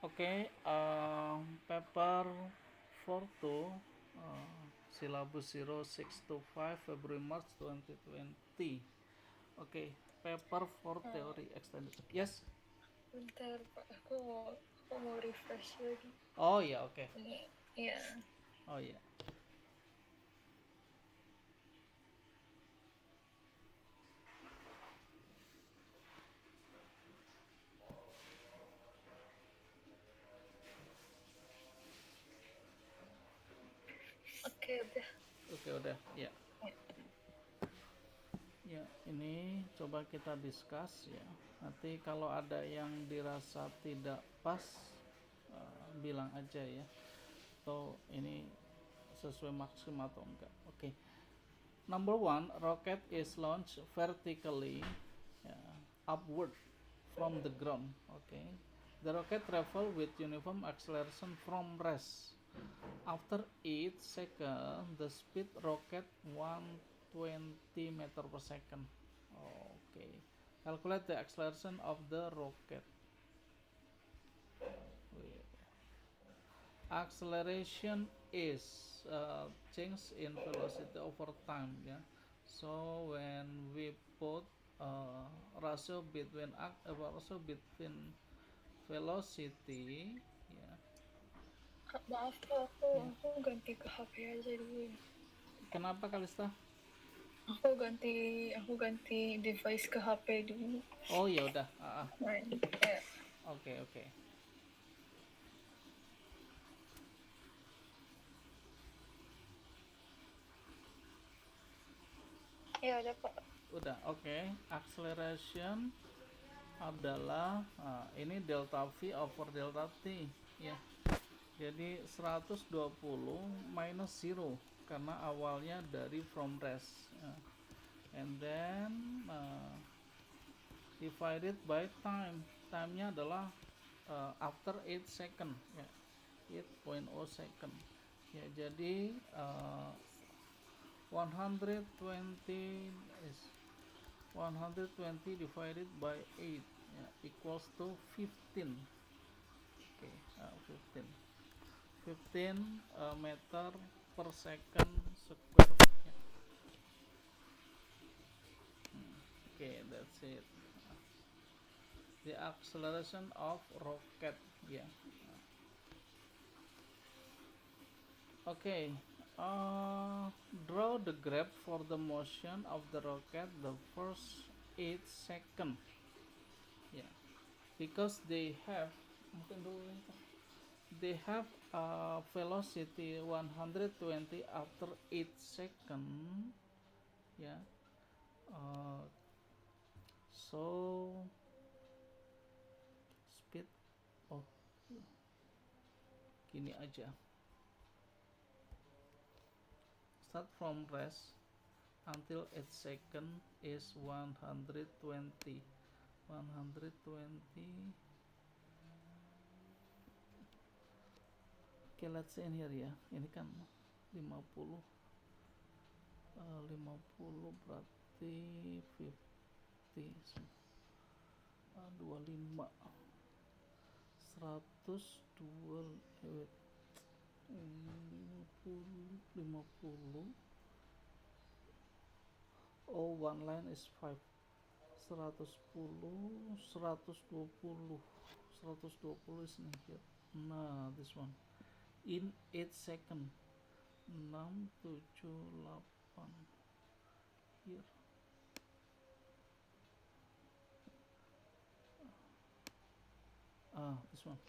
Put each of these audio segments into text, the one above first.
Oke, paper 42, syllabus 0625 February March 2020. Oke, paper for Oh, theory extended. Yes. bentar Pak, aku mau refresh lagi. Oh ya, oke. Ini, ya. Oh ya. Oke, udah. Oke, udah. Ya. Ya. Ya, ini coba kita discuss ya. Nanti kalau ada yang dirasa tidak pas, bilang aja ya. Atau ini sesuai maksimal atau enggak. Oke. Number one, rocket is launched vertically, upward from the ground. Okay, the rocket travel with uniform acceleration from rest. After 8 seconds, the speed rocket 120 meter per second. Okay, calculate the acceleration of the rocket. Acceleration is change in velocity over time, yeah. So when we put ratio between velocity, yeah. Maaf Pak, aku, Yeah. aku ganti ke HP aja dulu. Kenapa Kalista? Aku ganti device ke HP dulu. Oh ya udah. Nah, ya. Oke, oke. Ya udah Pak. Udah, oke. Acceleration adalah ini delta V over delta T ya. Jadi 120 minus 0 karena awalnya dari from rest. And then divided by time. Time-nya adalah after 8 second ya. 8.0 second. Ya, jadi 120 is 120 divided by 8 ya, equals to 15. Oke, 15 meter per second square ya. Oke, that's it. The acceleration of rocket ya. Oke, draw the graph for the motion of the rocket the first 8 second ya. Because they have mungkin dulu they have a velocity 120 after 8 second ya. uh, so speed, oh gini aja, start from rest until 8 second is 120. Okay, let's say in here ya, ini kan 50, 50 berarti 50, 25, 102, 50. Oh, one line is 5, 110, 120, 120 is in here. Nah, this one in 8 second, 6, 7, 8 here. This one.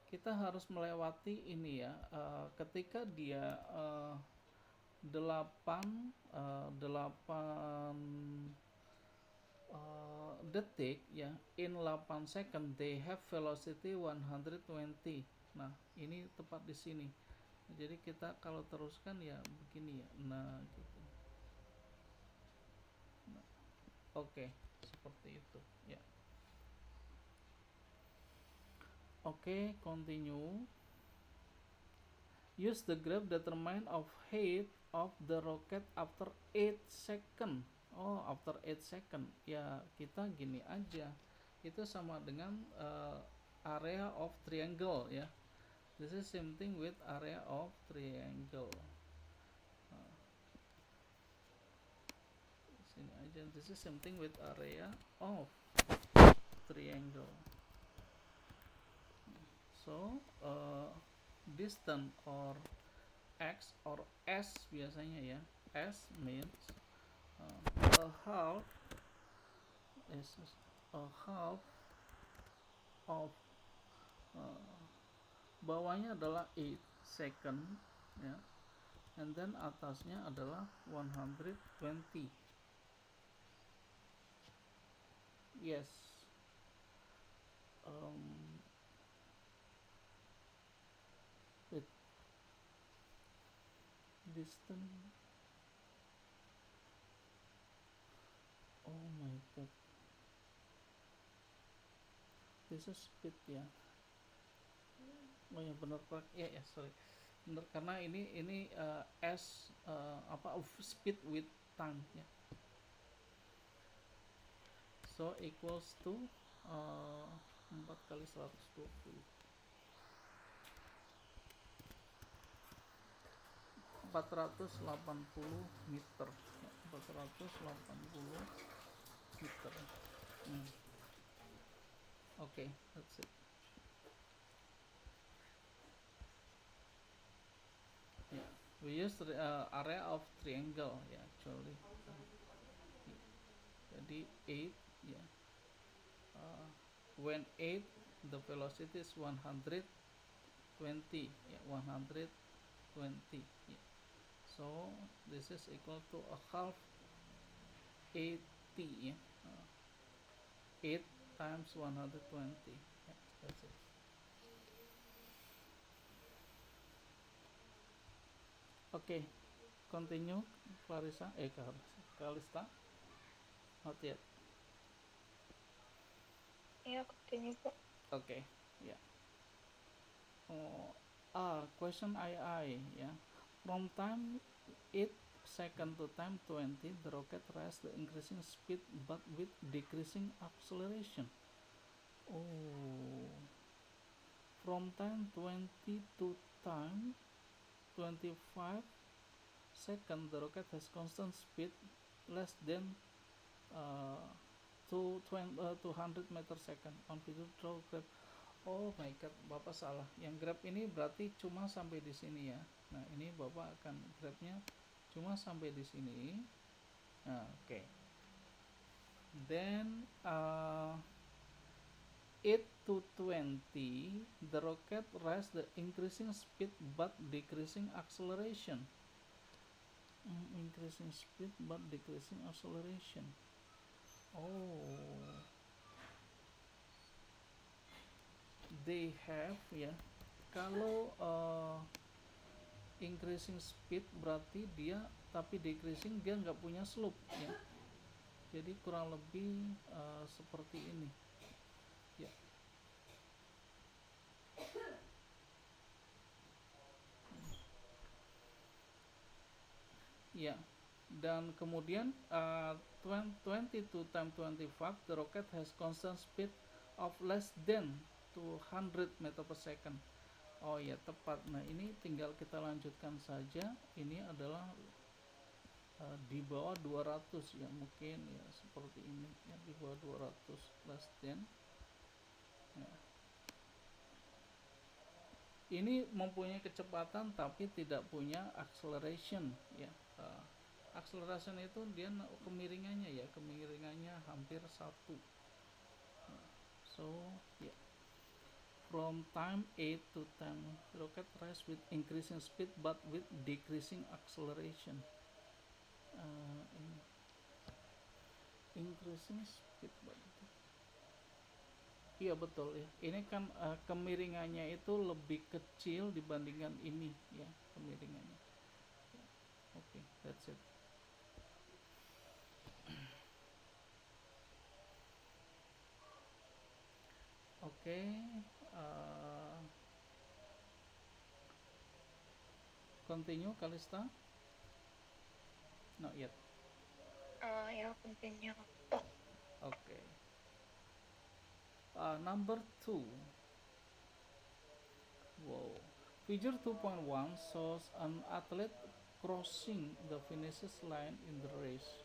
Kita harus melewati ini ya, ketika dia 8 detik ya, in 8 second they have velocity 120. Nah, ini tepat di sini. Jadi kita kalau teruskan ya begini ya. Nah, gitu. Nah, oke, seperti itu ya. Oke, continue. Use the graph determine of height of the rocket after 8 second. Oh, after 8 second. Ya, kita gini aja. itu sama dengan area of triangle ya. This is same thing with area of triangle. Sini aja. This is same thing with area of triangle. So distance or x or s biasanya ya. S means a half is a half of bawahnya adalah 8 second ya, and then atasnya adalah 120. Yes. With distance, oh my god, this is speed ya. Oh ya benar Pak. Ya ya sorry. Benar karena ini s of speed with time ya. So equals to 4 kali 120. 480 meter. 480 meter. Okay, that's it. Yeah, we use area of triangle ya, actually. Jadi 8 ya. When 8 the velocity is 120 ya, 120 ya. So this is equal to a half 80 ya. 8 times 120 ya, that's it. Okay, continue Clarissa. Kalista. Not yet. Ya, continue po. Okay, yeah. Question II ya. From time 8 second to time 20, the rocket rise the increasing speed but with decreasing acceleration. Oh, from time 20 to time 25 second, the rocket has constant speed less than 200 meter second on figure draw graph. Oh my god, Bapak salah. Yang grab ini berarti cuma sampai di sini ya. Nah, ini Bapak akan grabnya cuma sampai di sini. Nah, okay. Then 8 to 20, the rocket rise the increasing speed but decreasing acceleration. Increasing speed but decreasing acceleration. Oh, they have ya. Kalau increasing speed berarti dia, tapi decreasing dia nggak punya slope ya. Jadi kurang lebih seperti ini ya. Ya, dan kemudian 22 time 25 the rocket has constant speed of less than 200 meter per second. Oh ya, tepat. Nah, ini tinggal kita lanjutkan saja. Ini adalah di bawah 200 ya, mungkin ya seperti ini ya, di bawah 200 less than ya. Ini mempunyai kecepatan tapi tidak punya acceleration ya. Acceleration itu dia kemiringannya ya, kemiringannya hampir 1. So yeah, from time 8 to time rocket rise with increasing speed but with decreasing acceleration. Increasing speed but iya betul ya. Ini kan kemiringannya itu lebih kecil dibandingkan ini ya, kemiringannya. Okay, that's it. Okay, continue Kalista. Not yet. Ya, continue. Okay. Number 2. Wow. Figure 2.1 shows an athlete crossing the finish line in the race.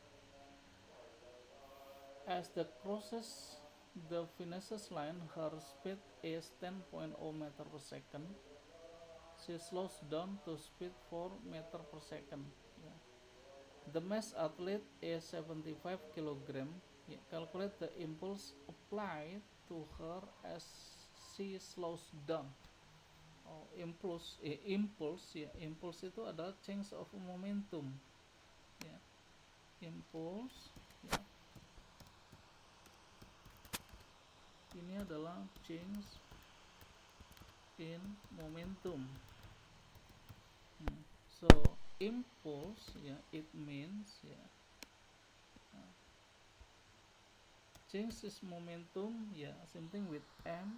As the crosses the finish line, her speed is 10.0 meter per second. She slows down to speed 4 meter per second. Yeah. The mass athlete is 75 kilogram. Yeah. Calculate the impulse applied to her as she slows down. Oh, impulse itu adalah change of momentum. Ya. Impulse. Ya. Ini adalah change in momentum. So impulse, ya, it means, ya, change is momentum, ya, same thing with m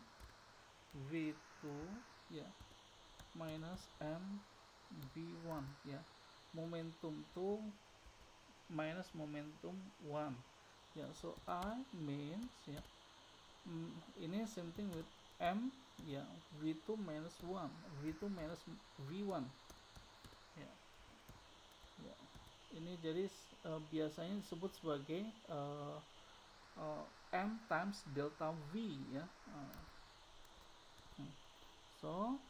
v2, ya, minus m v1, ya, momentum 2 minus momentum 1, ya. So I means, ya, ini same thing with m, ya, v2 minus 1, v2 minus v1, ya. Ya. Ini jadi biasanya disebut sebagai m times delta v, ya. So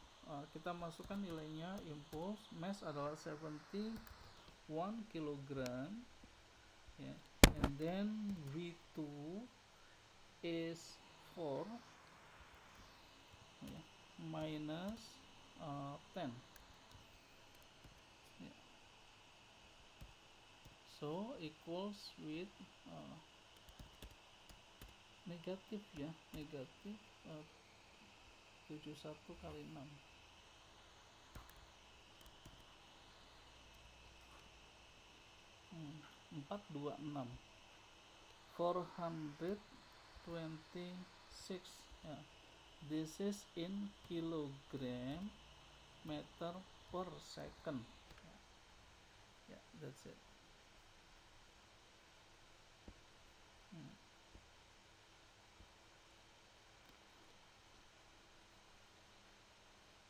kita masukkan nilainya. Impulse mass adalah 71 kg, ya. And then v2 is 4, ya, minus 10. Ya. So equals with negatif, ya, negatif 71 kali 6. 426 426, ya. This is in kilogram meter per second. Ya, that's it.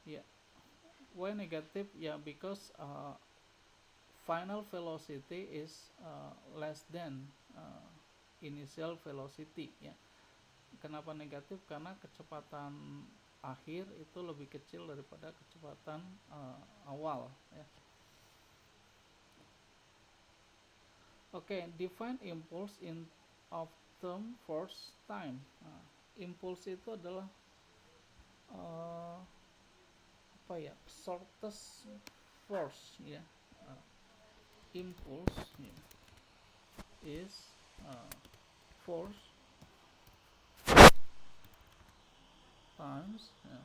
Yeah. Why negative? Yeah, because final velocity is less than initial velocity, ya. Kenapa negatif? Karena kecepatan akhir itu lebih kecil daripada kecepatan awal, ya. Oke, define impulse in of term force time. Impulse itu adalah apa ya, shortest force, ya. Impulse, ya, is force times, ya.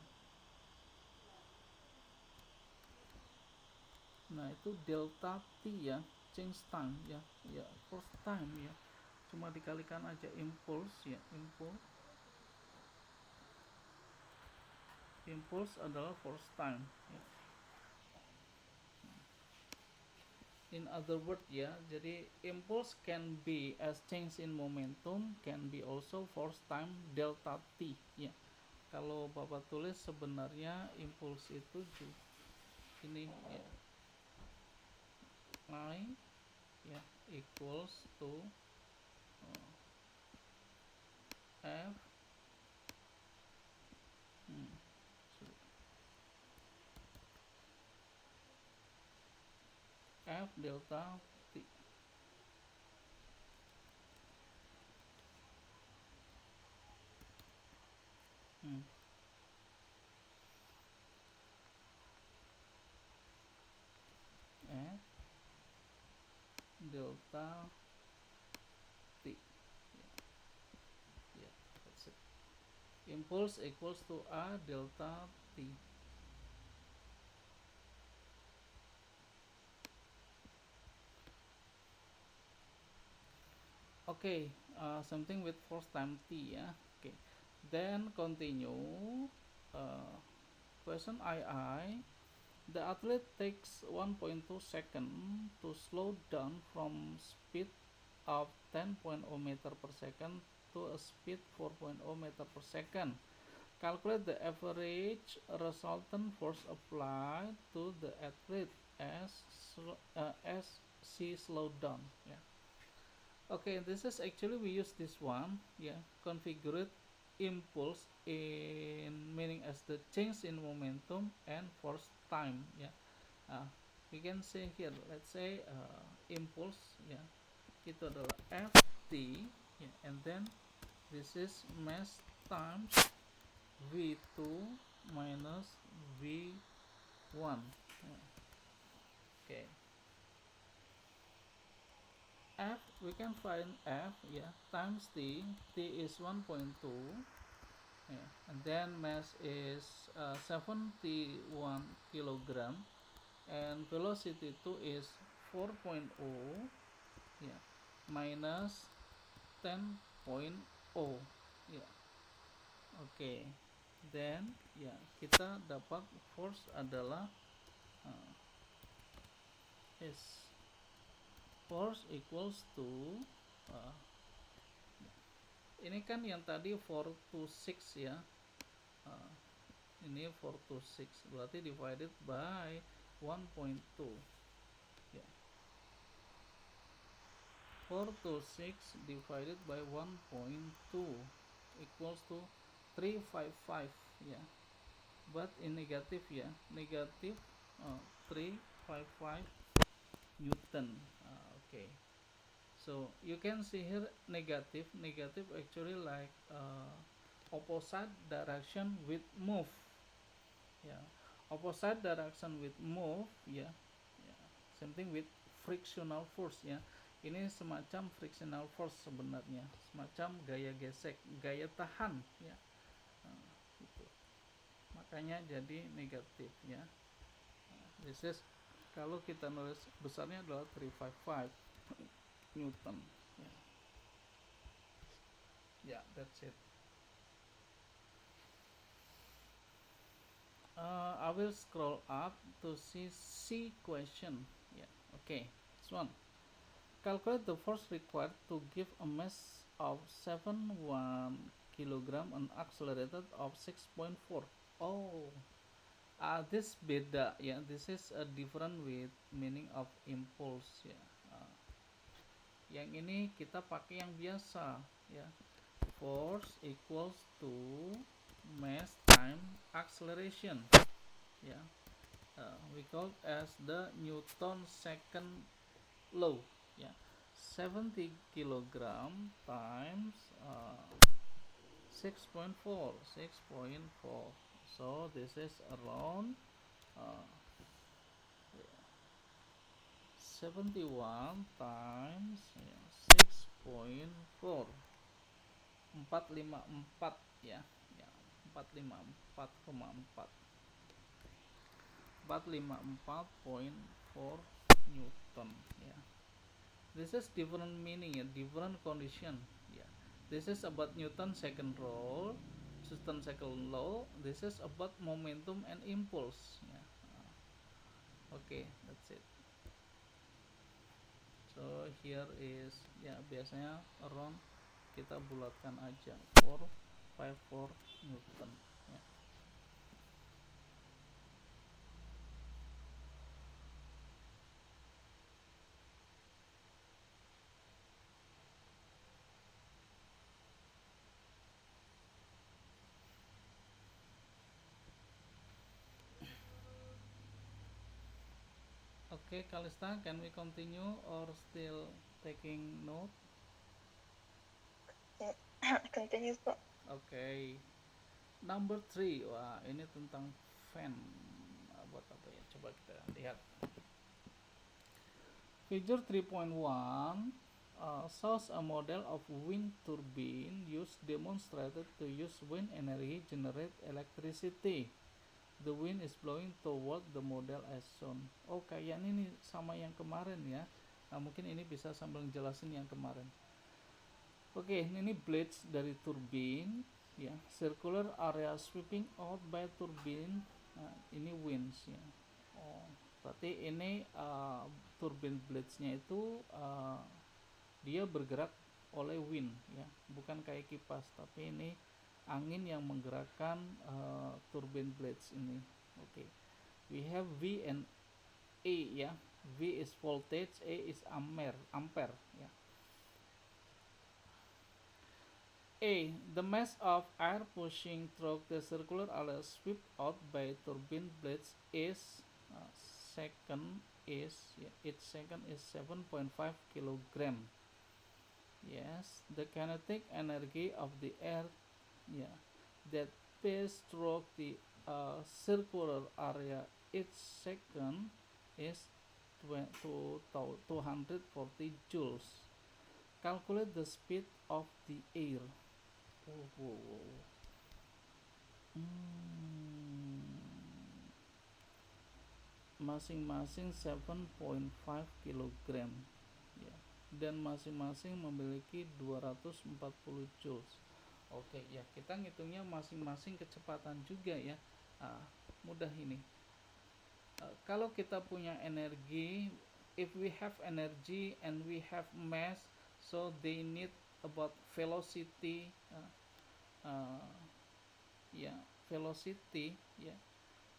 Nah, itu delta t, ya, change time, ya, ya, force time, ya, cuma dikalikan aja impulse, ya. Impulse adalah force time, ya. In other words, ya, jadi impulse can be as change in momentum, can be also force time delta t, ya. Kalau Bapak tulis sebenarnya impulse itu ini, ya, I, ya, equals to F F delta T. F delta T. Yeah, that's it. Impulse equals to A delta T. Okay, something with force time T, ya. Okay, then continue. Question II. The athlete takes 1.2 seconds to slow down from speed of 10.0 meter per second to to a speed 4.0 meter per second. Calculate the average resultant force applied to the athlete as she slowed down. Yeah. Okay, this is actually we use this one. Yeah, configured impulse in meaning as the change in momentum and force time. Yeah. We can say here, let's say impulse. Yeah, itu adalah ft. Yeah, and then this is mass times v2 minus v1. Yeah. Okay, f, we can find f, yeah, times t is 1.2, yeah, and then mass is 71 kilogram, and velocity 2 is 4.0, yeah, minus 10.0, yeah. Oke, then ya kita dapat force adalah uh, is force equals to uh, ini kan yang tadi 4 to 6 ya, uh, ini 4 to 6 berarti divided by 1.2 ya, 4 to 6 divided by 1.2 equals to 355 ya, but in negative ya, negative 355 Newton. Okay, so you can see here negative actually like opposite direction with move, yeah, opposite direction with move, yeah, yeah. Same thing with frictional force ya, ini semacam frictional force sebenarnya, semacam gaya gesek, gaya tahan ya. Gitu. Makanya jadi negatif ya. This is kalau kita nulis besarnya adalah 355 Newton. Yeah, that's it. I will scroll up to see C question. Yeah, okay. This one. Calculate the force required to give a mass of 71 kilogram and accelerated of 6.4. Oh, this beda ya. This is a different with meaning of impulse ya. Yang ini kita pakai yang biasa ya. Force equals to mass time acceleration. Ya. We call as the Newton second law. Ya. 70 kilogram times 6.4. So this is around 71 times 6.4, 454 ya, 454,4 454.4 Newton ya. This is different meaning ya, different condition ya. This is about Newton second law, this is about momentum and impulse ya. Okay, that's it. So here is ya, biasanya around kita bulatkan aja 454 Newton ya. Okay, Kalista, can we continue or still taking note? Continue po. Okay, number 3. Wah, ini tentang fan. Buat apa ya? Coba kita lihat. Figure 3.1 shows a model of wind turbine demonstrated to use wind energy generate electricity. The wind is blowing toward the model as shown. Oh, kayaknya ini sama yang kemarin ya. Nah, mungkin ini bisa sambil jelasin yang kemarin. Oke, ini blades dari turbine ya. Circular area sweeping out by turbine. Nah, ini winds ya. Oh, berarti ini turbine blades-nya itu dia bergerak oleh wind ya, bukan kayak kipas, tapi ini angin yang menggerakkan turbine blades ini. Oke. We have V and A ya. V is voltage, A is ampere ya. A. The mass of air pushing through the circular area swept out by turbine blades is second is its second is 7.5 kilogram. Yes, the kinetic energy of the air that passes through the circular area each second is 240 joules. Calculate the speed of the air. Masing-masing 7.5 kg ya, dan masing-masing memiliki 240 joules. Oke ya, kita ngitungnya masing-masing kecepatan juga ya. Mudah ini. Kalau kita punya energi, if we have energy and we have mass, so they need about velocity velocity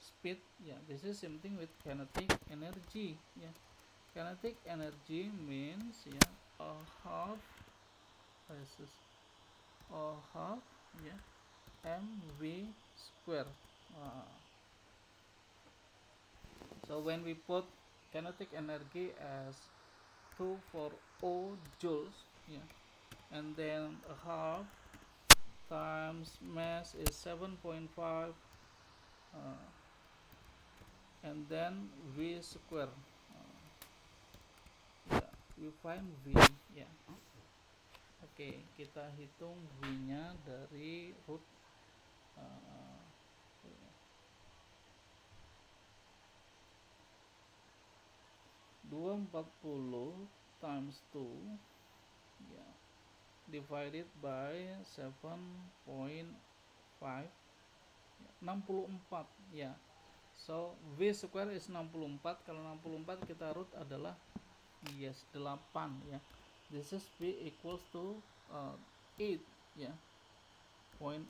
speed. This is same thing with kinetic energy. Kinetic energy means a half mv square. So when we put kinetic energy as 240 joules and then a half times mass is 7.5 and then V square. We find V Oke, kita hitung V nya dari root 240 times 2 divided by 7.5 64 ya. So V square is 64. Kalau 64 kita root adalah 8 ya. This is V equals to 8 ya. 0.0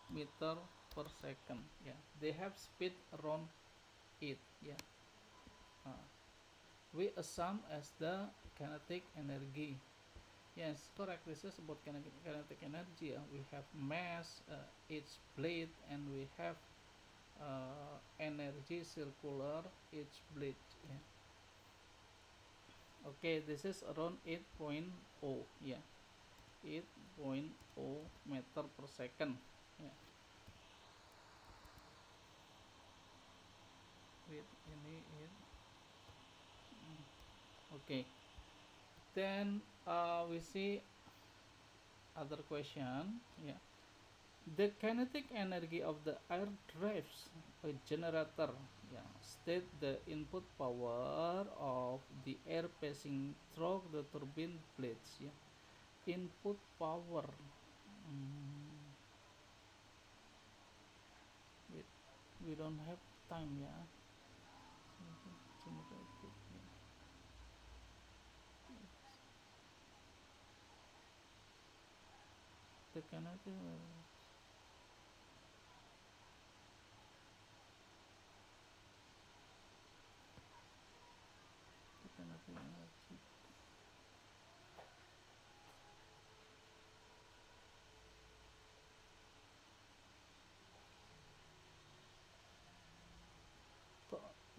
meter per second ya. They have speed around 8 ya. We assume as the kinetic energy. Yes, correct. This is about kinetic energy. We have mass, each blade, and we have energy circular each blade. Okay, this is around 8.0 8.0 meter per second. Okay. Then we see other question. The kinetic energy of the air drives a generator. State the input power of the air passing through the turbine blades. Input power. We don't have time The kinetic energy.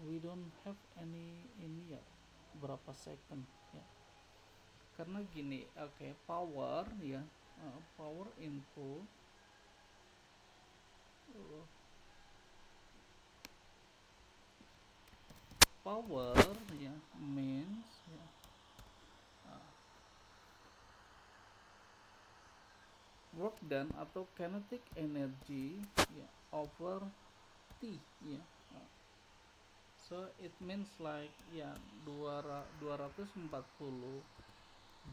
We don't have any ini berapa second karena gini. Power power input power means work done atau kinetic energy over T so it means like 240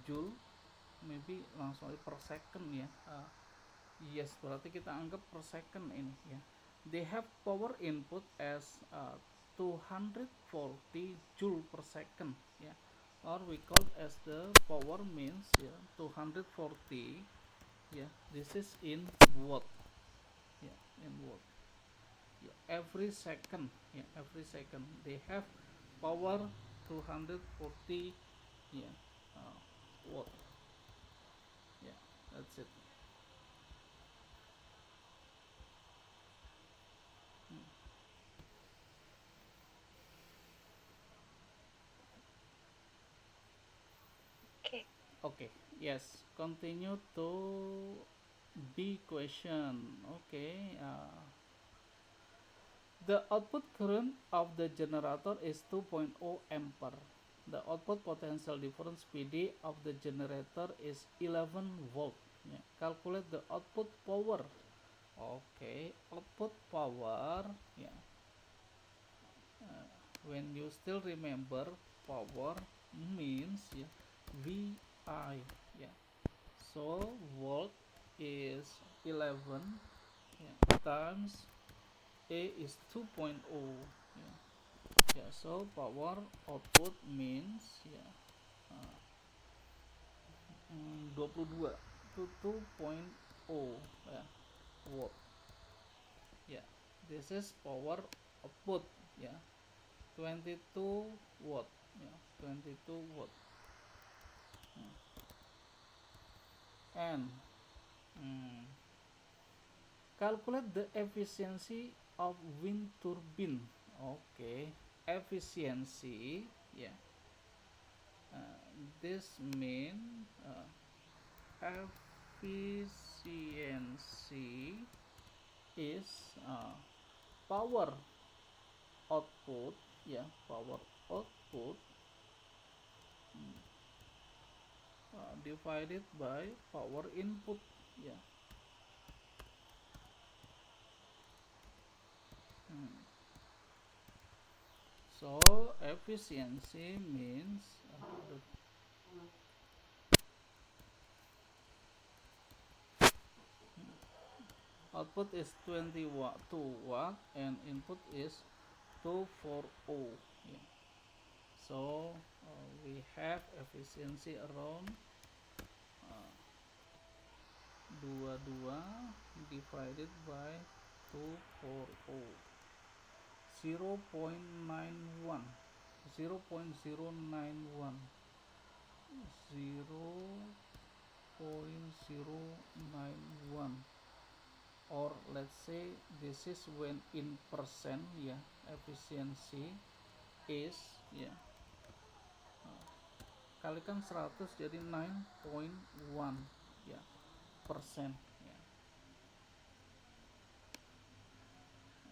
joule maybe langsung per second yes, berarti kita anggap per second ini They have power input as 240 joule per second or we call as the power means 240. This is in watt. In watt. Every second, they have power 240 watt. That's it. Okay. Okay, yes, continue to B question. Okay, the output current of the generator is 2.0 ampere. The output potential difference PD of the generator is 11 volt. Calculate the output power. Okay, output power. When you still remember, power means VI. Yeah. So volt is 11 times A is 2.0. So power output means 22 to 2.0 watt. This is power output. 22 watt. 22 watt. And calculate the efficiency of wind turbine. Okay, efficiency. This means efficiency is power output. Power output divided by power input. So efficiency means output is 2 watt and input is 240. So we have efficiency around 22 divided by 240, 0.91, 0.091, 0.091, or let's say this is when in percent. Efficiency is kalikan 100 jadi 9.1 persen.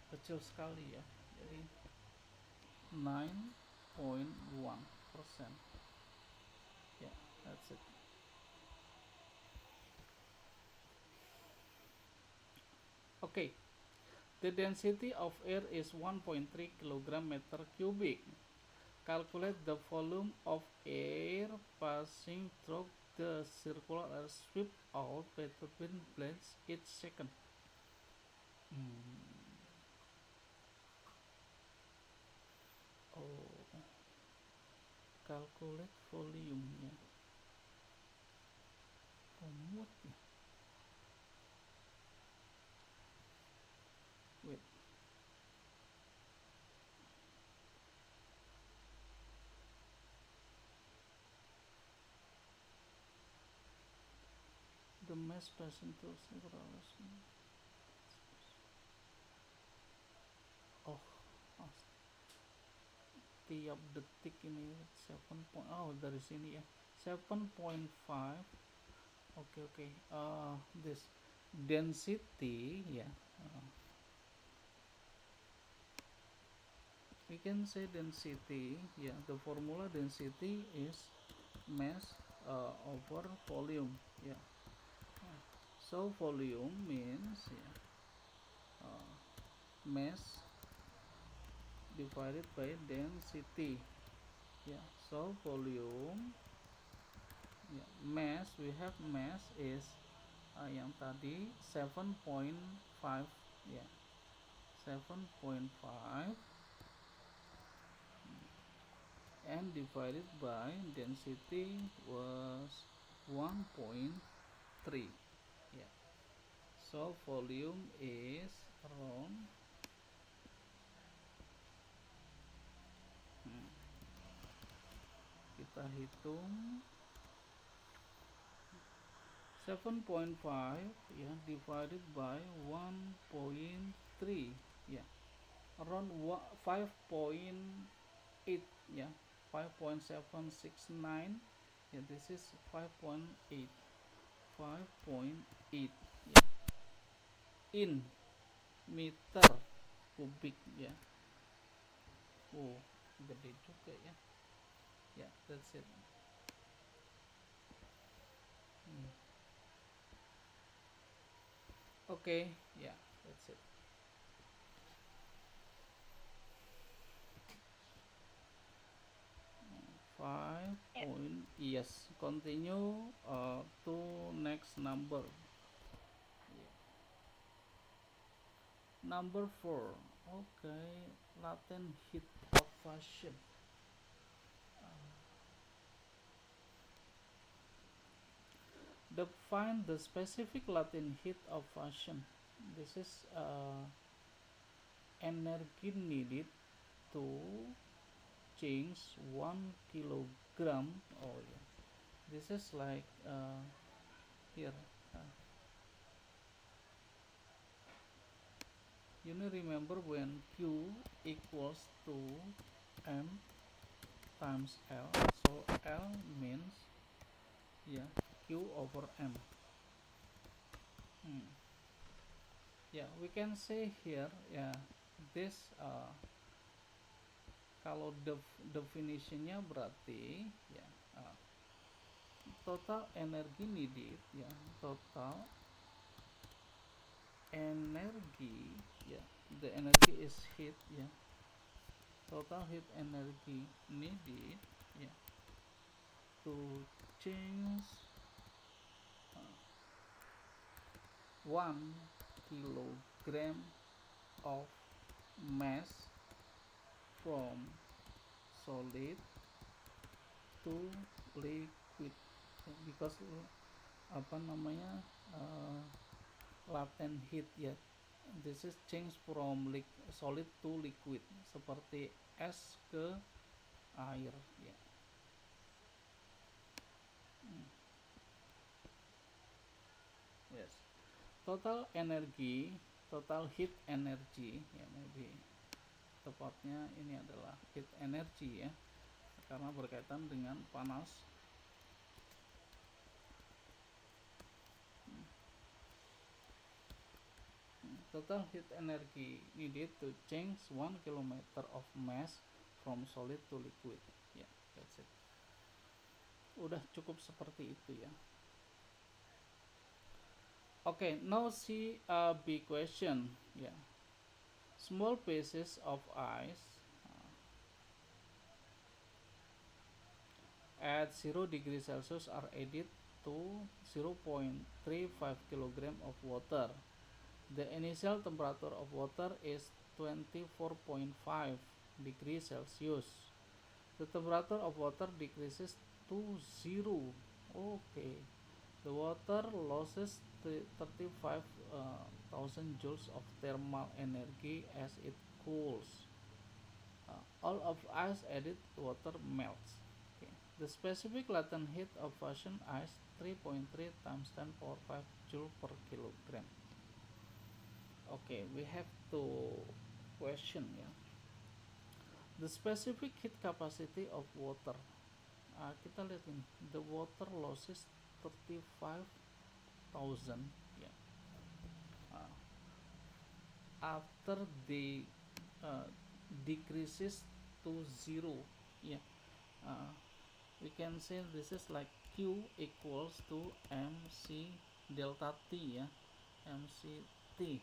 Kecil sekali jadi 9.1%. That's it. Okay, the density of air is 1.3 kilogram meter cubic. Calculate the volume of air passing through the circular air sweep out by turbine blades each second. Calculate volume-nya. Muat ya. Wait. The mass passing through circular air sweep. Tiap detik ini 7. Dari sini 7.5. Okay. This density we can say density. The formula density is mass over volume. So volume means mass divided by density. So volume mass, we have mass is yang tadi 7.5 7.5 and divided by density was 1.3. Yeah, so volume is around kita hitung 7.5 ya divided by 1.3 ya around 5.8 ya 5.769 ya this is 5.8 5.8 ya in meter kubik ya. Oh, gede juga ya. Ya, that's it. Okay, yeah, that's it. Five point yes. Continue to next number. Number 4. Okay, latent heat of fusion. Define the specific latent heat of fusion. This is energy needed to change 1 kilogram. Oh yeah, this is like here. You may remember when Q equals to M times L. So L means yeah Q over M. Yeah, we can say here yeah this kalau definitionnya berarti ya total energy needed ya total energy ya the energy is heat ya total heat energy needed ya to change 1 kilogram of mass from solid to liquid because apa namanya latent heat ya this is change from solid to liquid seperti es ke air ya. Yes, total energy total heat energy ya maybe tepatnya ini adalah heat energy ya karena berkaitan dengan panas. Total heat energy needed to change 1 kilometer of mass from solid to liquid. Ya, yeah, that's it. Udah cukup seperti itu ya. Okay, now see a big question. Yeah, small pieces of ice at 0 degrees Celsius are added to 0.35 kilogram of water. The initial temperature of water is 24.5 degrees Celsius. The temperature of water decreases to 0. Okay. The water loses 35,000 joules of thermal energy as it cools. All of ice added water melts. Okay. The specific latent heat of fusion ice 3.3 times 10 power 5 joule per kilogram. Okay, we have to question ya. The specific heat capacity of water. Kita lihat ini, the water losses 35,000 ya. After the decreases to 0 ya. We can say this is like Q equals to MC delta T ya. MC T.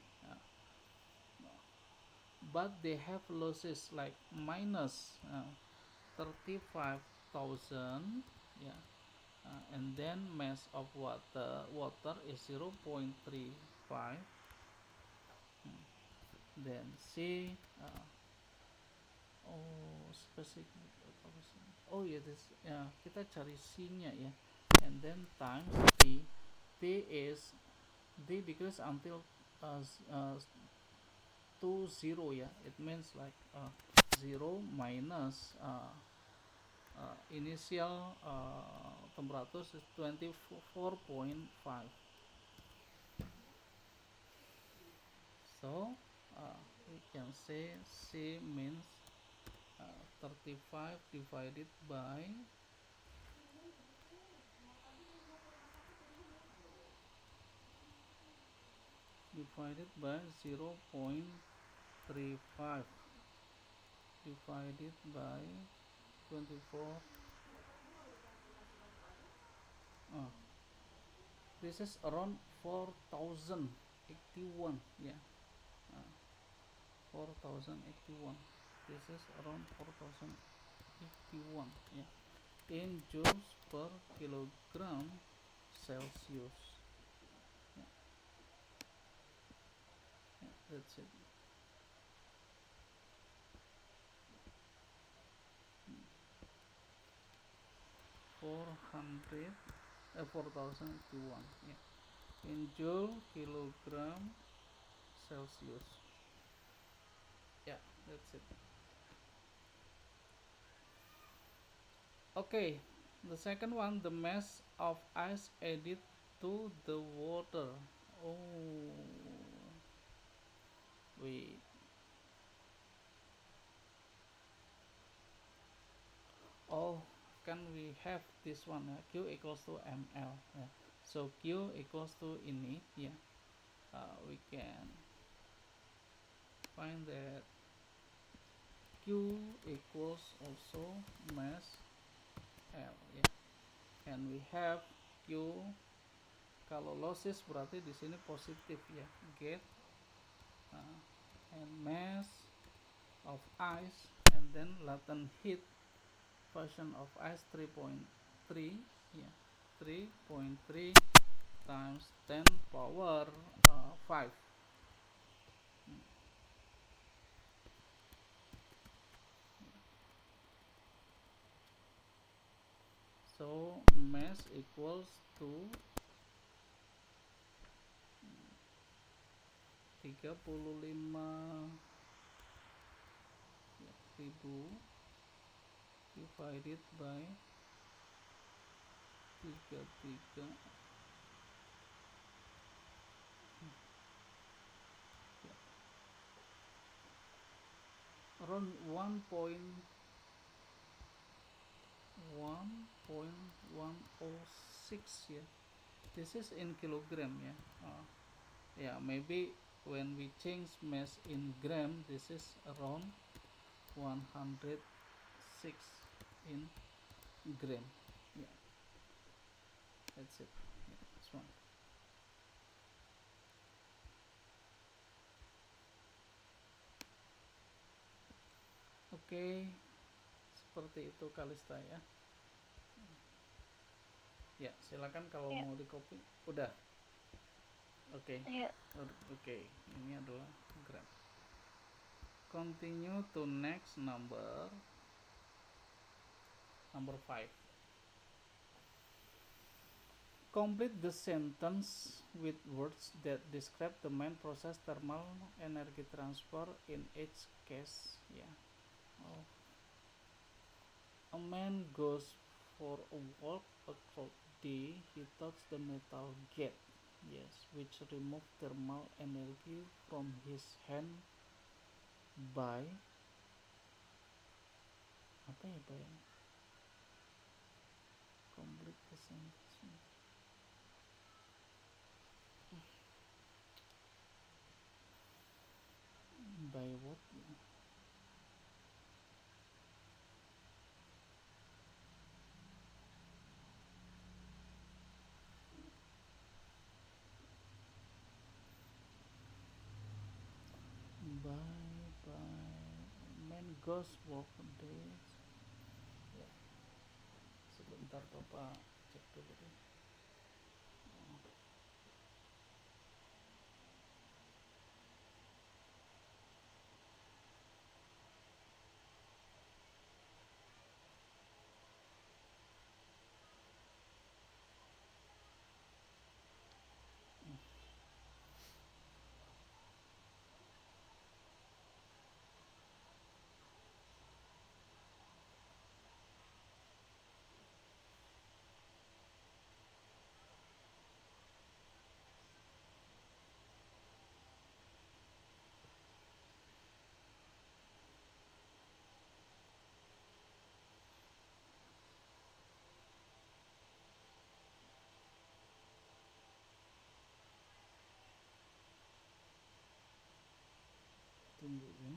But they have losses like minus 35,000 yeah and then mass of water is 0.35 then C Oh, specific. Oh ya, this ya, kita cari C-nya ya. And then times T. T is D decrease until uh, uh, to 0 ya. It means like 0 minus initial temperature is 24.5. So we can say C means 35 divided by 0.35 divided by 24. This is around 4081 yeah. 4081. This is around 4081 yeah, in joules per kilogram Celsius. Yeah, yeah, that's it. 4081 yeah, in joule kilogram Celsius. Yeah, that's it. Okay, the second one, the mass of ice added to the water. Oh, wait. Oh, can we have this one? Q equals to ml. Yeah. So Q equals to ini. Yeah. We can find that Q equals also mass L. Yeah. And we have Q. Kalau losses berarti di sini positif ya. Get and mass of ice and then latent heat fusion of ice 3.3 yeah, 3.3 times 10 power 5. So mass equals to 35.000 divided by 33 around 1.106 yeah. This is in kilogram yeah. Yeah, maybe when we change mass in gram, this is around 106 in gram. Yeah, that's it. Yeah, that's one. Oke, seperti itu Kalista ya. Ya, silakan kalau Ya. mau di copy. Udah. Oke. Ya. Oke, ini adalah gram. Continue to next number 5. Complete the sentence with words that describe the main process thermal energy transfer in each case. Yeah. Oh. A man goes for a walk across day. He touches the metal gate. Yes, which remove thermal energy from his hand by apa ya by complete the sentence. By what? By man goes walk days. Ya, sebentar Bapak cek dulu deh. tunggu ya.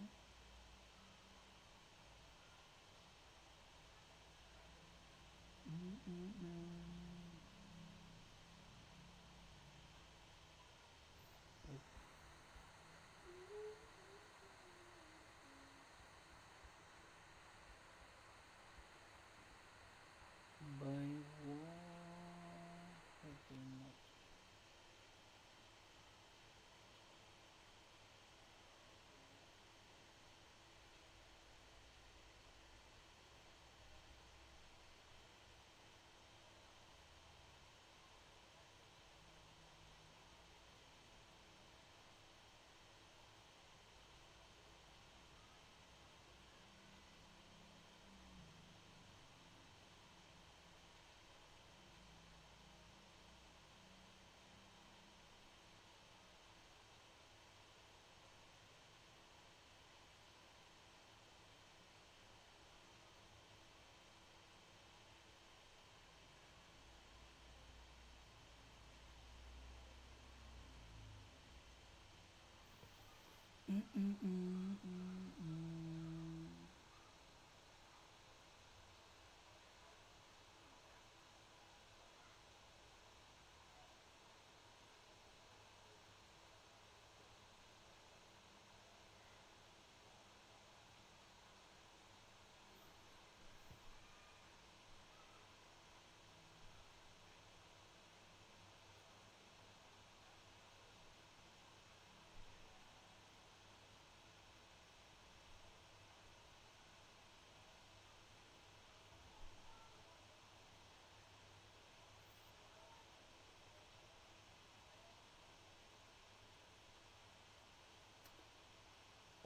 By war, pretty much.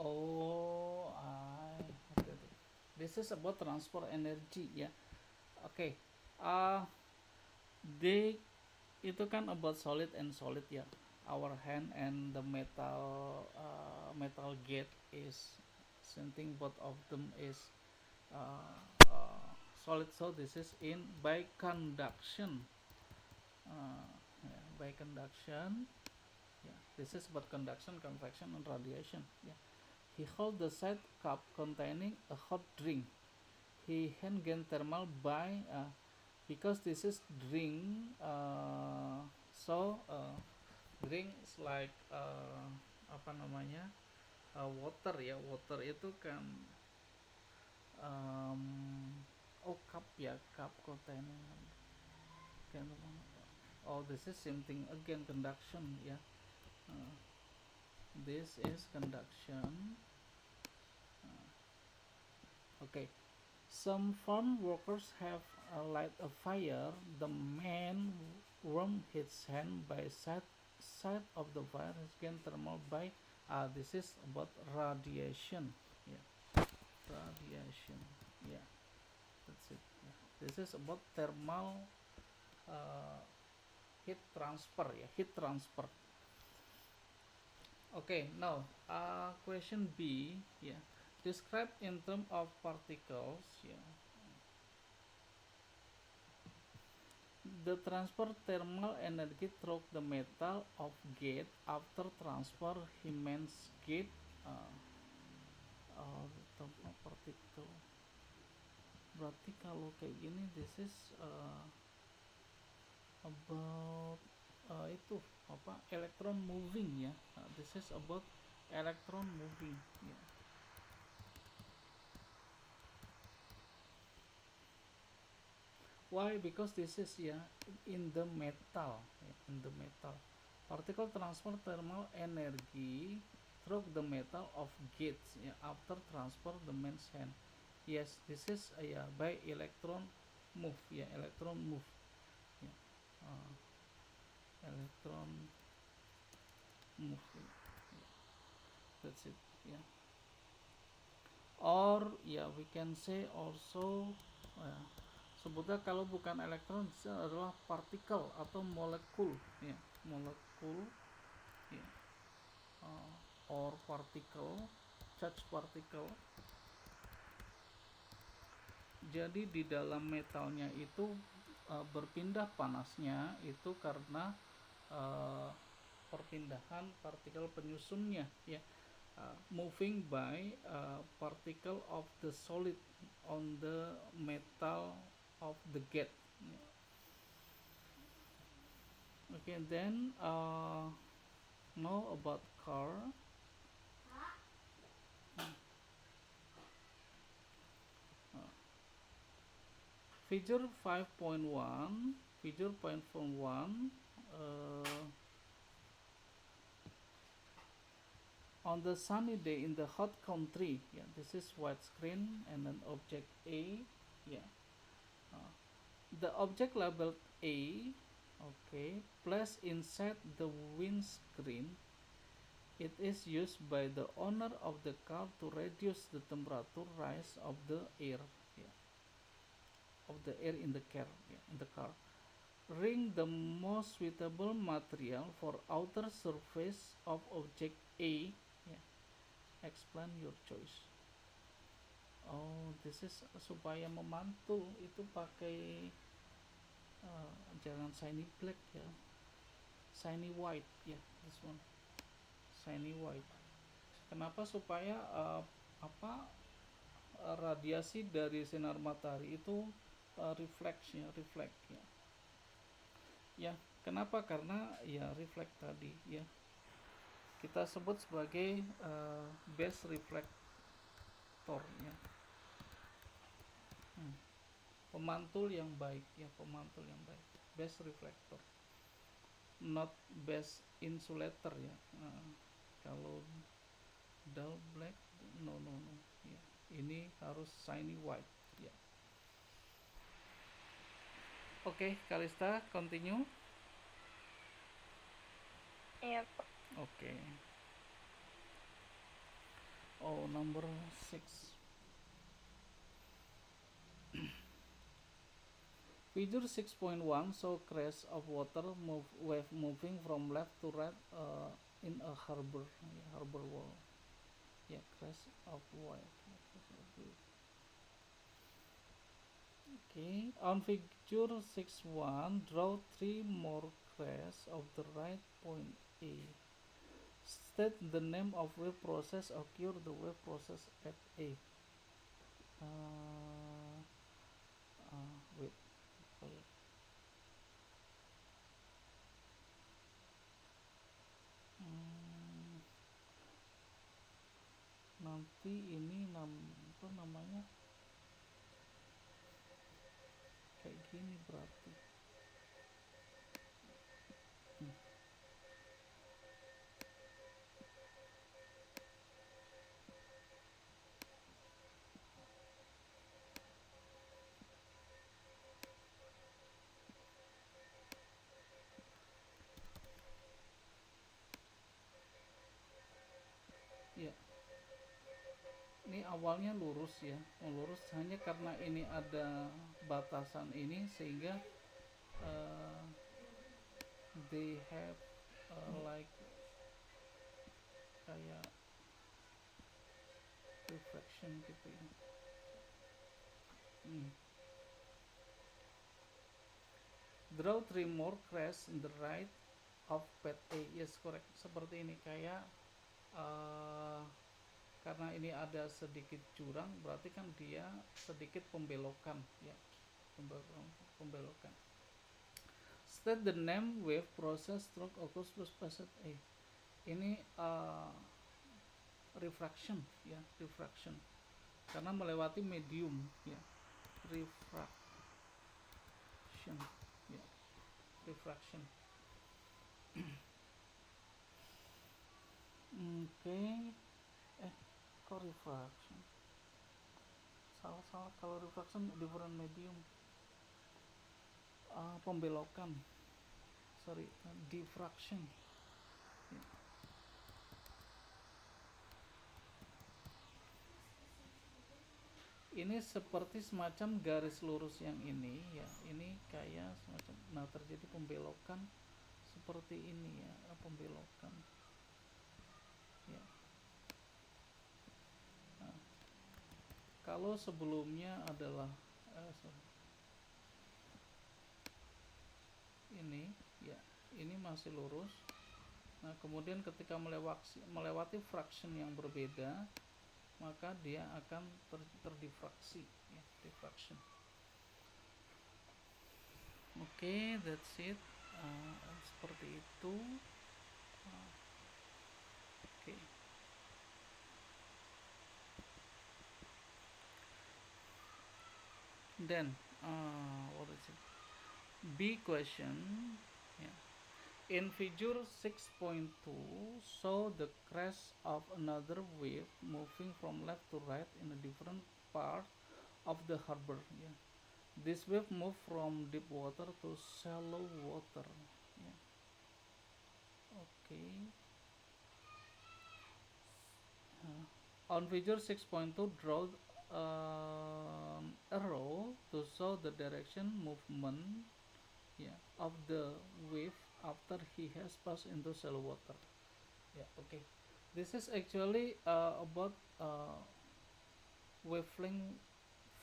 Oh, okay. This is about transfer energy ya. Oke. Uh, they itu kan about solid and solid ya. Our hand and the metal gate is something, both of them is uh, uh, solid. So this is in by conduction. Uh, yeah, by conduction. Yeah, this is about conduction, convection, and radiation. Yeah. He holds the side cup containing a hot drink. He hand gain thermal by because this is drink. Drink is like apa namanya, water ya. Water itu kan um, cup ya, cup containing. Oh, this is same thing again, conduction ya. This is conduction. Okay. Some farm workers have light a fire. The man warm his hand by side of the fire. His gain thermal by this is about radiation. Yeah, radiation. Yeah, that's it. Yeah. This is about thermal heat transfer. Yeah, heat transfer. Okay, now question B. Yeah, describe in terms of particles. Yeah. The transfer thermal energy through the metal of gate after transfer Hemans gate thermal particle. Berarti kalau kayak gini, this is about itu apa, electron moving ya. This is about electron moving. Yeah. Why? Because this is in the metal, in the metal. Particle transfer thermal energy through the metal of gates after transfer the man's hand. Yes, this is by electron move electron move. Electron move. That's it. Or we can say also sebutnya kalau bukan elektron adalah partikel atau molekul molekul or particle, charge particle. Jadi di dalam metalnya itu berpindah panasnya itu karena perpindahan partikel penyusunnya moving by particle of the solid on the metal of the gate. Okay, then know about car. Figure 5.1, figure 5.1, on the sunny day in the hot country. Yeah, this is white screen and an object A. Yeah, the object labeled A, okay, placed inside the windscreen. It is used by the owner of the car to reduce the temperature rise of the air. Yeah, of the air in the car. Yeah, in the car. Ring the most suitable material for outer surface of object A. Yeah, explain your choice. Oh, this is supaya memantul itu pakai jangan shiny black ya, shiny white ya, this one shiny white. Kenapa? Supaya radiasi dari sinar matahari itu reflect ya. Ya, kenapa? Karena ya reflect tadi ya. Kita sebut sebagai base reflector ya. Pemantul yang baik ya, pemantul yang baik. Base reflector. Not base insulator ya. Kalau dull black no. Ya. Ini harus shiny white ya. Oke, Kalista, continue. Iya, Pak. Oke. Oh, number 6. Figure 6.1 show crash of water wave moving from left to right in a harbor wall. Yeah, crash of wave. Okay, on figure 6.1, draw 3 more crashes of the right point A. State the name of wave process occur the wave process at A. Wait. Nanti ini apa namanya kayak gini berarti. Ya, ini awalnya lurus ya, lurus hanya karena ini ada batasan ini sehingga they have like kayak reflection gitu ya. Draw 3 more crest in the right of path A. Yes, correct. Seperti ini kayak karena ini ada sedikit jurang, berarti kan dia sedikit pembelokan ya, pembelokan. State the name wave process stroke occurs plus passage A. Ini refraction ya, refraction karena melewati medium ya, refraction ya, refraction. Oke. Kok refraction? Salah kalau refraction different medium. Pembelokan. Sorry, diffraction. Ya. Ini seperti semacam garis lurus yang ini ya. Ini kayak semacam, nah terjadi pembelokan seperti ini ya, pembelokan. Ya. Nah, kalau sebelumnya adalah ini ya, ini masih lurus, Nah, kemudian ketika melewati fraction yang berbeda, maka dia akan terdifraksi, ya, diffraction. Oke, that's it. Seperti itu. Oke. Then, what is it? B question. Yeah. In figure 6.2, show the crest of another wave moving from left to right in a different part of the harbor. Yeah. This wave moved from deep water to shallow water. Yeah. Okay. On figure 6.2, draw an arrow to show the direction movement, yeah, of the wave after he has passed into shallow water. Yeah, okay. This is actually about wavelength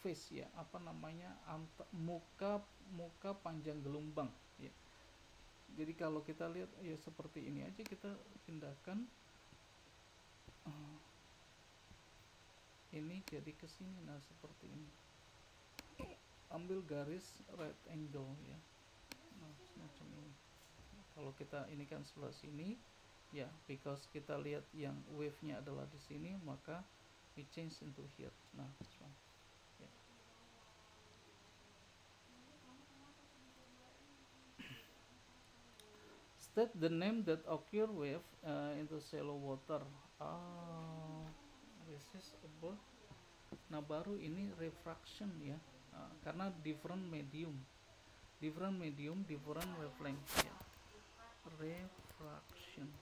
phase, ya, apa namanya, muka panjang gelombang, ya. Jadi kalau kita lihat ya seperti ini aja, kita pindahkan ini jadi ke sini. Nah, seperti ini. Ambil garis right angle, ya. Nah, semacam ini. Kalau kita ini kan sebelah sini, ya, because kita lihat yang wave-nya adalah di sini, maka we change into here. Nah, this one. Yeah. State the name that occur wave into shallow water. This is about. Nah, baru ini refraction, ya, karena different medium, different wavelength, ya. Refraction.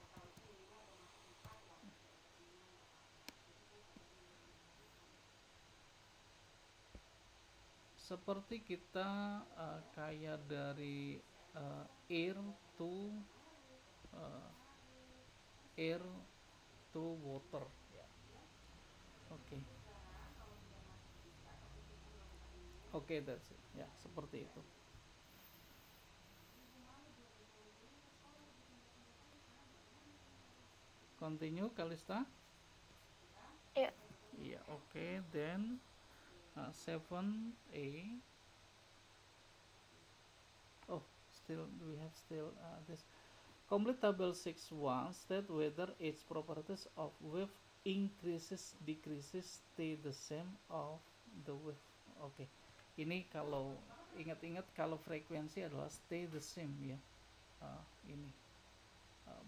Seperti kita kayak dari air to water, ya. Oke. Oke, that's it. Ya, seperti itu. Continue, Kalista? Ya. Yeah, okay. Then 7A. Oh, still we have this. Complete table 6.1 state whether its properties of wave increases, decreases, stay the same of the wave. Oke. Ini kalau ingat-ingat, kalau frekuensi adalah stay the same, ya. Ini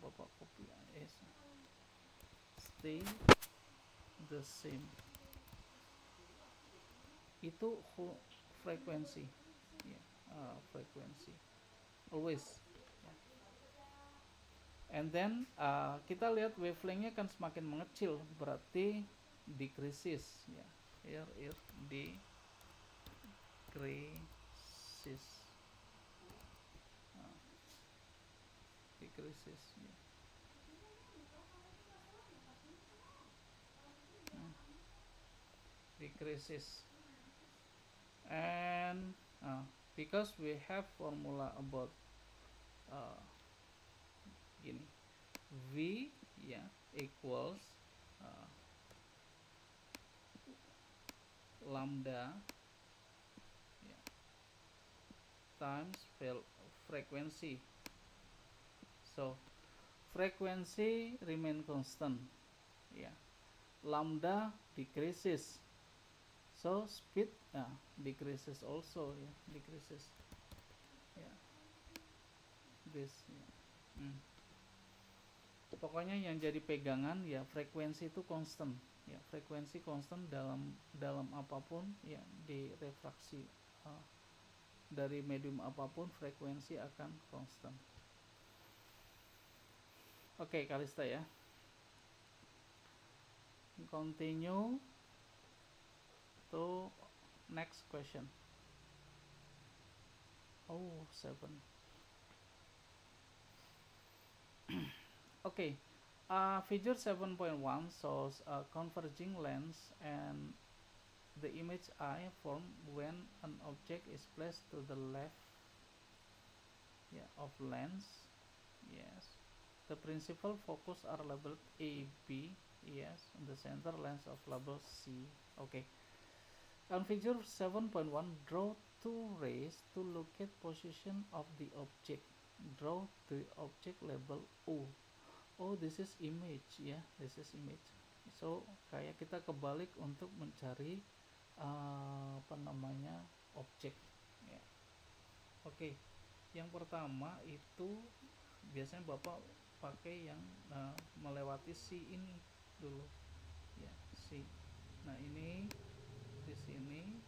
Bapak copy stay the same. Itu frekuensi, ya, frekuensi always, ya. And then kita lihat wavelengthnya kan semakin mengecil, berarti decreases, ya. Here decreases, decreases, ya. Decreases. And because we have formula about gini, V, ya, equals lambda, ya, times frequency. So frequency remain constant, ya. Lambda decreases, so speed decreases also, ya, decreases, ya. This, ya. Pokoknya yang jadi pegangan, ya, frekuensi itu constant, ya, frekuensi constant dalam apapun, ya, di refraksi dari medium apapun, frekuensi akan constant. Oke, Kalista, ya. Continue to next question. 7. Okay. Figure 7.1 shows a converging lens and the image I form when an object is placed to the left, yeah, of lens. Yes. The principal focus are labeled A, B, yes, and the center lens of label C. Okay. On figure 7.1, draw two rays to locate position of the object. Draw the object label O. Oh, this is image ya, this is image. So kayak kita kebalik untuk mencari apa namanya objek. Ya. Oke, yang pertama itu biasanya bapak pakai yang melewati C ini dulu, ya C. Nah ini di sini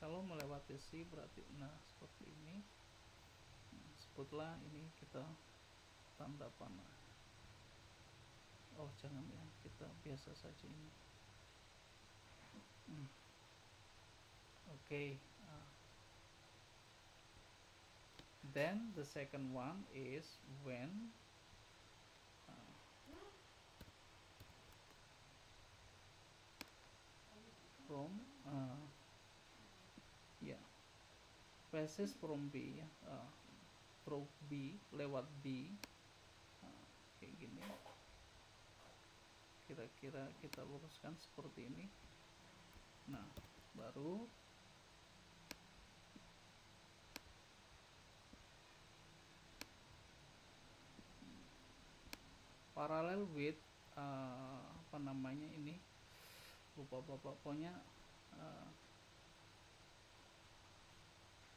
kalau melewati C berarti nah seperti ini. Nah, sebutlah ini kita tanda panah. Oh jangan ya, kita biasa saja ini. Okay. Then the second one is when from passes from B ya, through B, lewat B, kayak gini. Kira-kira kita luruskan seperti ini. Nah, baru parallel with apa namanya ini, lupa bapak, pokoknya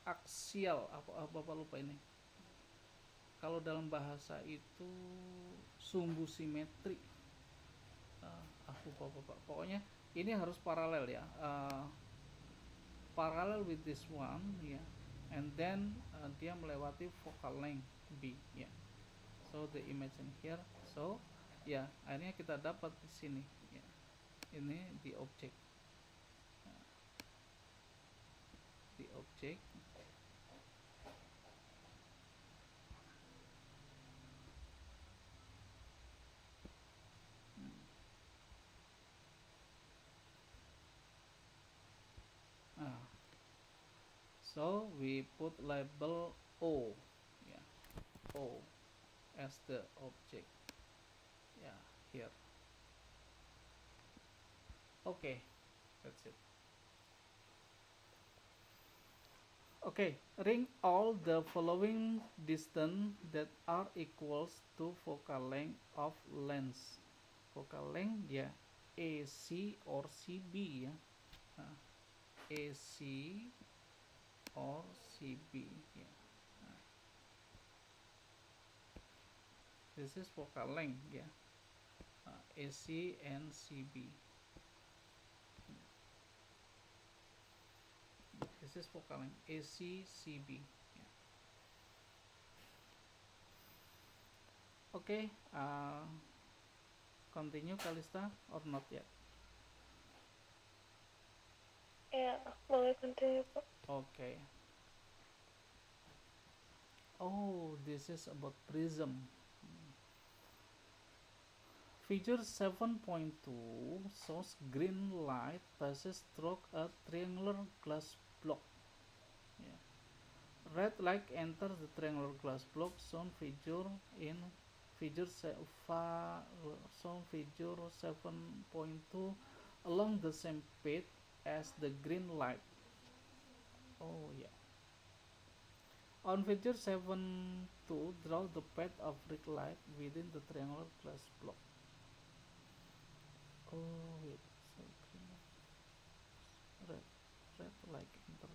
aksial, apa bapak lupa ini. Kalau dalam bahasa itu sumbu simetri, aku lupa bapak, pokoknya ini harus paralel ya, parallel with this one ya, and then dia melewati focal length B ya. So the image in here, so ya akhirnya kita dapat di sini ya, ini di objek, di objek. So we put label O, yeah, O as the object, yeah, here. Okay, that's it. Okay, ring all the following distance that are equals to focal length of lens. Focal length ya AC or CB ya, AC or CB ya. This is focal length ya, AC and CB. This is focal length AC CB. Yeah. Okay, continue Kalista or not yet? Ya, boleh continue Pak. Okay. Oh, this is about prism. Figure 7.2 shows green light passes through a triangular glass block. Yeah. Red light enters the triangular glass block shown figure in figure 7.2 along the same path as the green light. Oh yeah. On figure 7.2, draw the path of red light within the triangular glass block. Oh wait, so red like enter.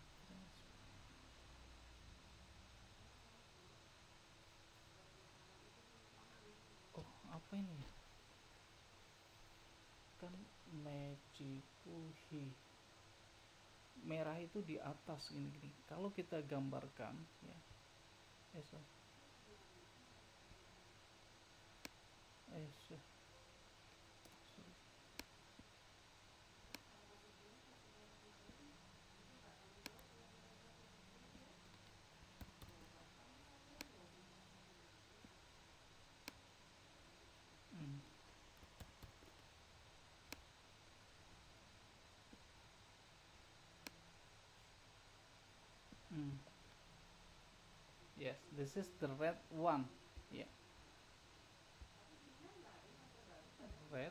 Oh apa ini? Kan Mejipuhi. Merah itu di atas gini. Kalau kita gambarkan ya. Yes, this is the red one. Yeah. red.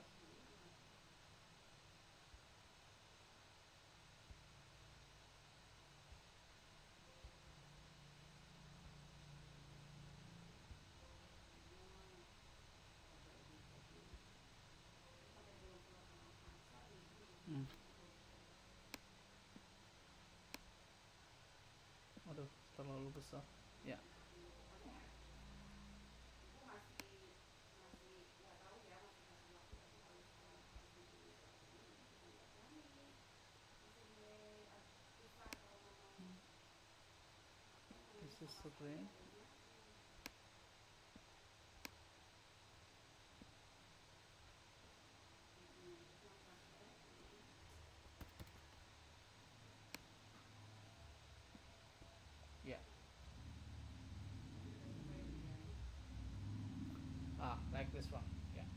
Hmm. Aduh, terlalu besar. Ya. This is red. Ya. Like this one. Yeah.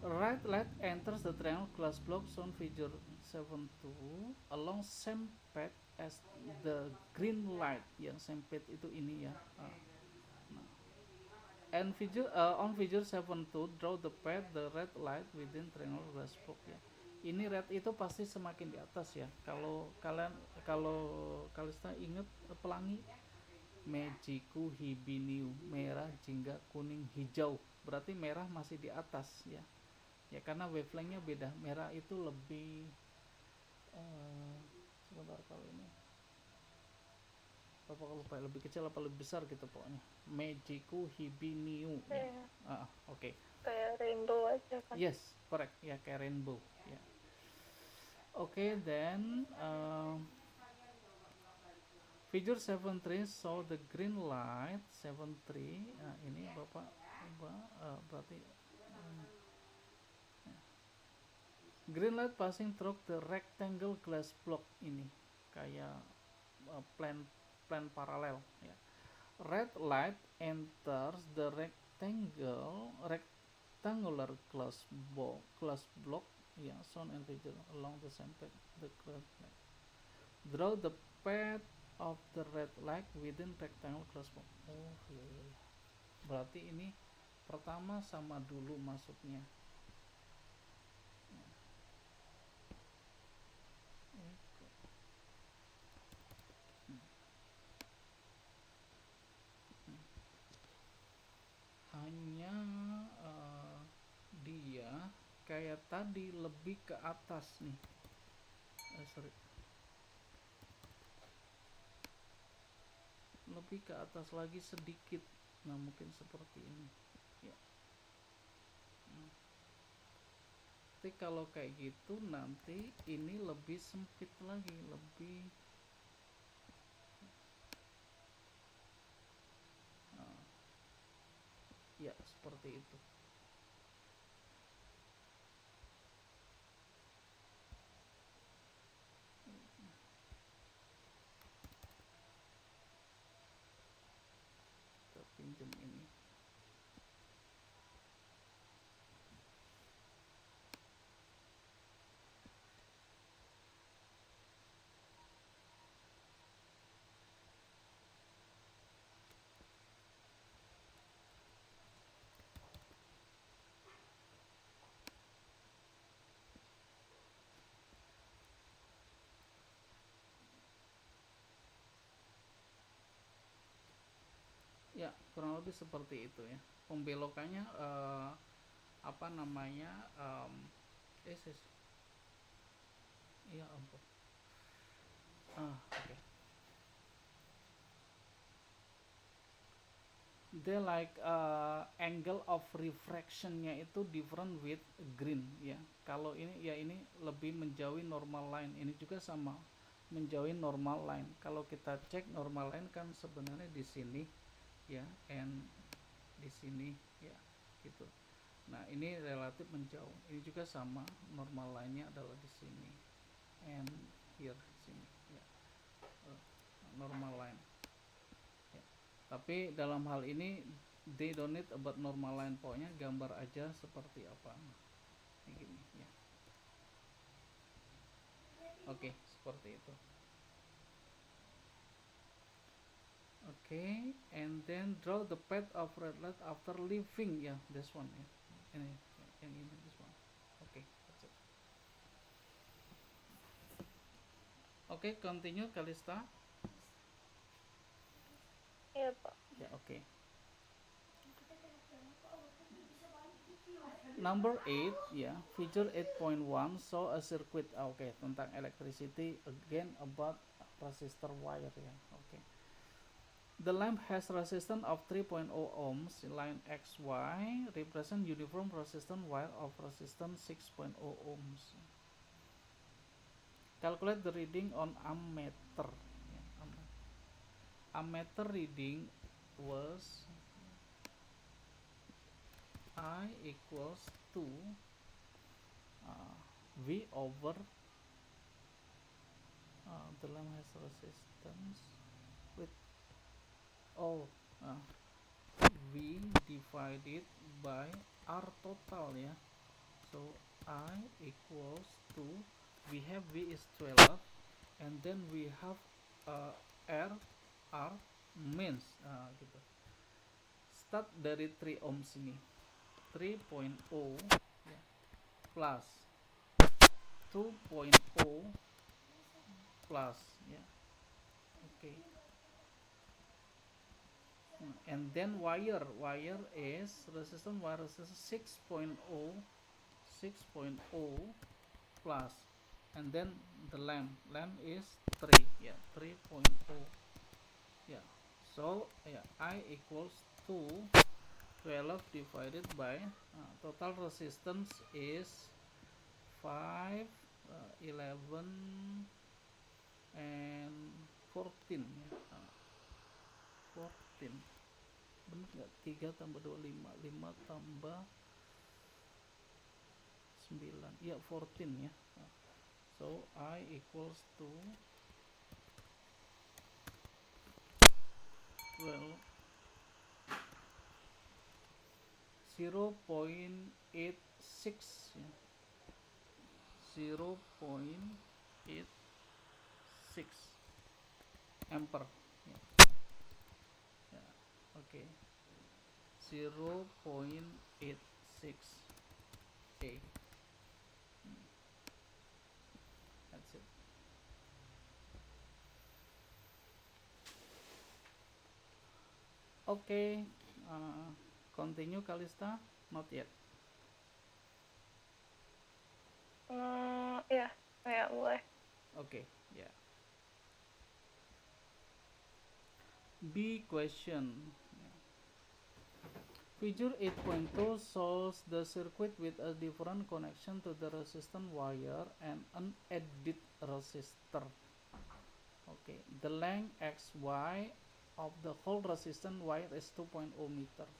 Red light enters the triangle glass block shown figure 7.2 along same path as the green light. Yang same path itu ini ya. And on figure 7.2 draw the path the red light within triangle glass block ya. Ini red itu pasti semakin di atas ya. Kalau Kalista ingat pelangi Mejiku Hibiniu, merah, jingga, kuning, hijau. Berarti merah masih di atas ya. Ya karena wavelengthnya beda. Merah itu lebih sebentar kalau ini. Apa lupa lebih kecil apa lebih besar gitu pokoknya. Mejiku Hibiniu. Oke. Kayak rainbow aja kan. Yes, correct. Ya kayak rainbow. Ya. Oke, then figure 7.3 show the green light 7.3. Nah, ini Bapak berarti green light passing through the rectangle glass block ini kayak plan paralel ya. Red light enters the rectangular glass block ya, shown and figure along the same path the red light. Draw the path of the red light within rectangle glass block. Oh iya. Berarti ini pertama sama dulu masuknya. Hanya dia kayak tadi lebih ke atas nih. Lebih ke atas lagi sedikit. Nah mungkin seperti ini ya. Tapi kalau kayak gitu nanti ini lebih sempit lagi, lebih ya seperti itu. Kita pinjam ini. Ya kurang lebih seperti itu ya. Pembelokannya apa namanya iya ampun. Okay. They like angle of refractionnya itu different with green ya. Kalau ini ya ini lebih menjauhi normal line. Ini juga sama menjauhi normal line. Kalau kita cek normal line kan sebenarnya di sini ya, and di sini ya gitu. Nah ini relatif menjauh. Ini juga sama normal line-nya adalah di sini and here sini ya. Normal line. Tapi dalam hal ini they don't need about normal line, pokoknya gambar aja seperti apa kayak gini ya. Oke, seperti itu. And then draw the path of red light after leaving ya, this one ya. Ini ya. Oke, continue Kalista. Iya, Pak. Ya, oke. Number 8, ya, feature 8.1 show a circuit. Oke, tentang electricity, again about resistor wire, ya. Oke. The lamp has resistance of 3.0 ohms. Line XY represent uniform resistance wire of resistance 6.0 ohms. Calculate the reading on ammeter. Ya, ammeter reading was I equals to V over the lamp has resistance with V divided by R total, ya. So I equals to, we have V is 12 and then we have R means gitu. Start dari 3 ohms ini, 3.0 ya, plus 2.0 plus, ya. Oke. And then wire is resistance, wire resistance 6.0 plus, and then the lamp is 3, ya, 3.0, ya. So ya, I equals to 12 divided by total resistance is 5, 11 and 14, ya. 14 bener nggak? 3 tambah 2 5 tambah 9, ya, 14, ya. So I equals to 12, 0.86, ya. 0.86 ampere, ya. Ya, oke. 0.86 A. That's it. Okay, continue Kalista? Not yet. Ya, boleh. Okay, yeah. B question. Figure 8.2 shows the circuit with a different connection to the resistance wire and an added resistor. Okay, the length XY of the whole resistance wire is 2.0 meter.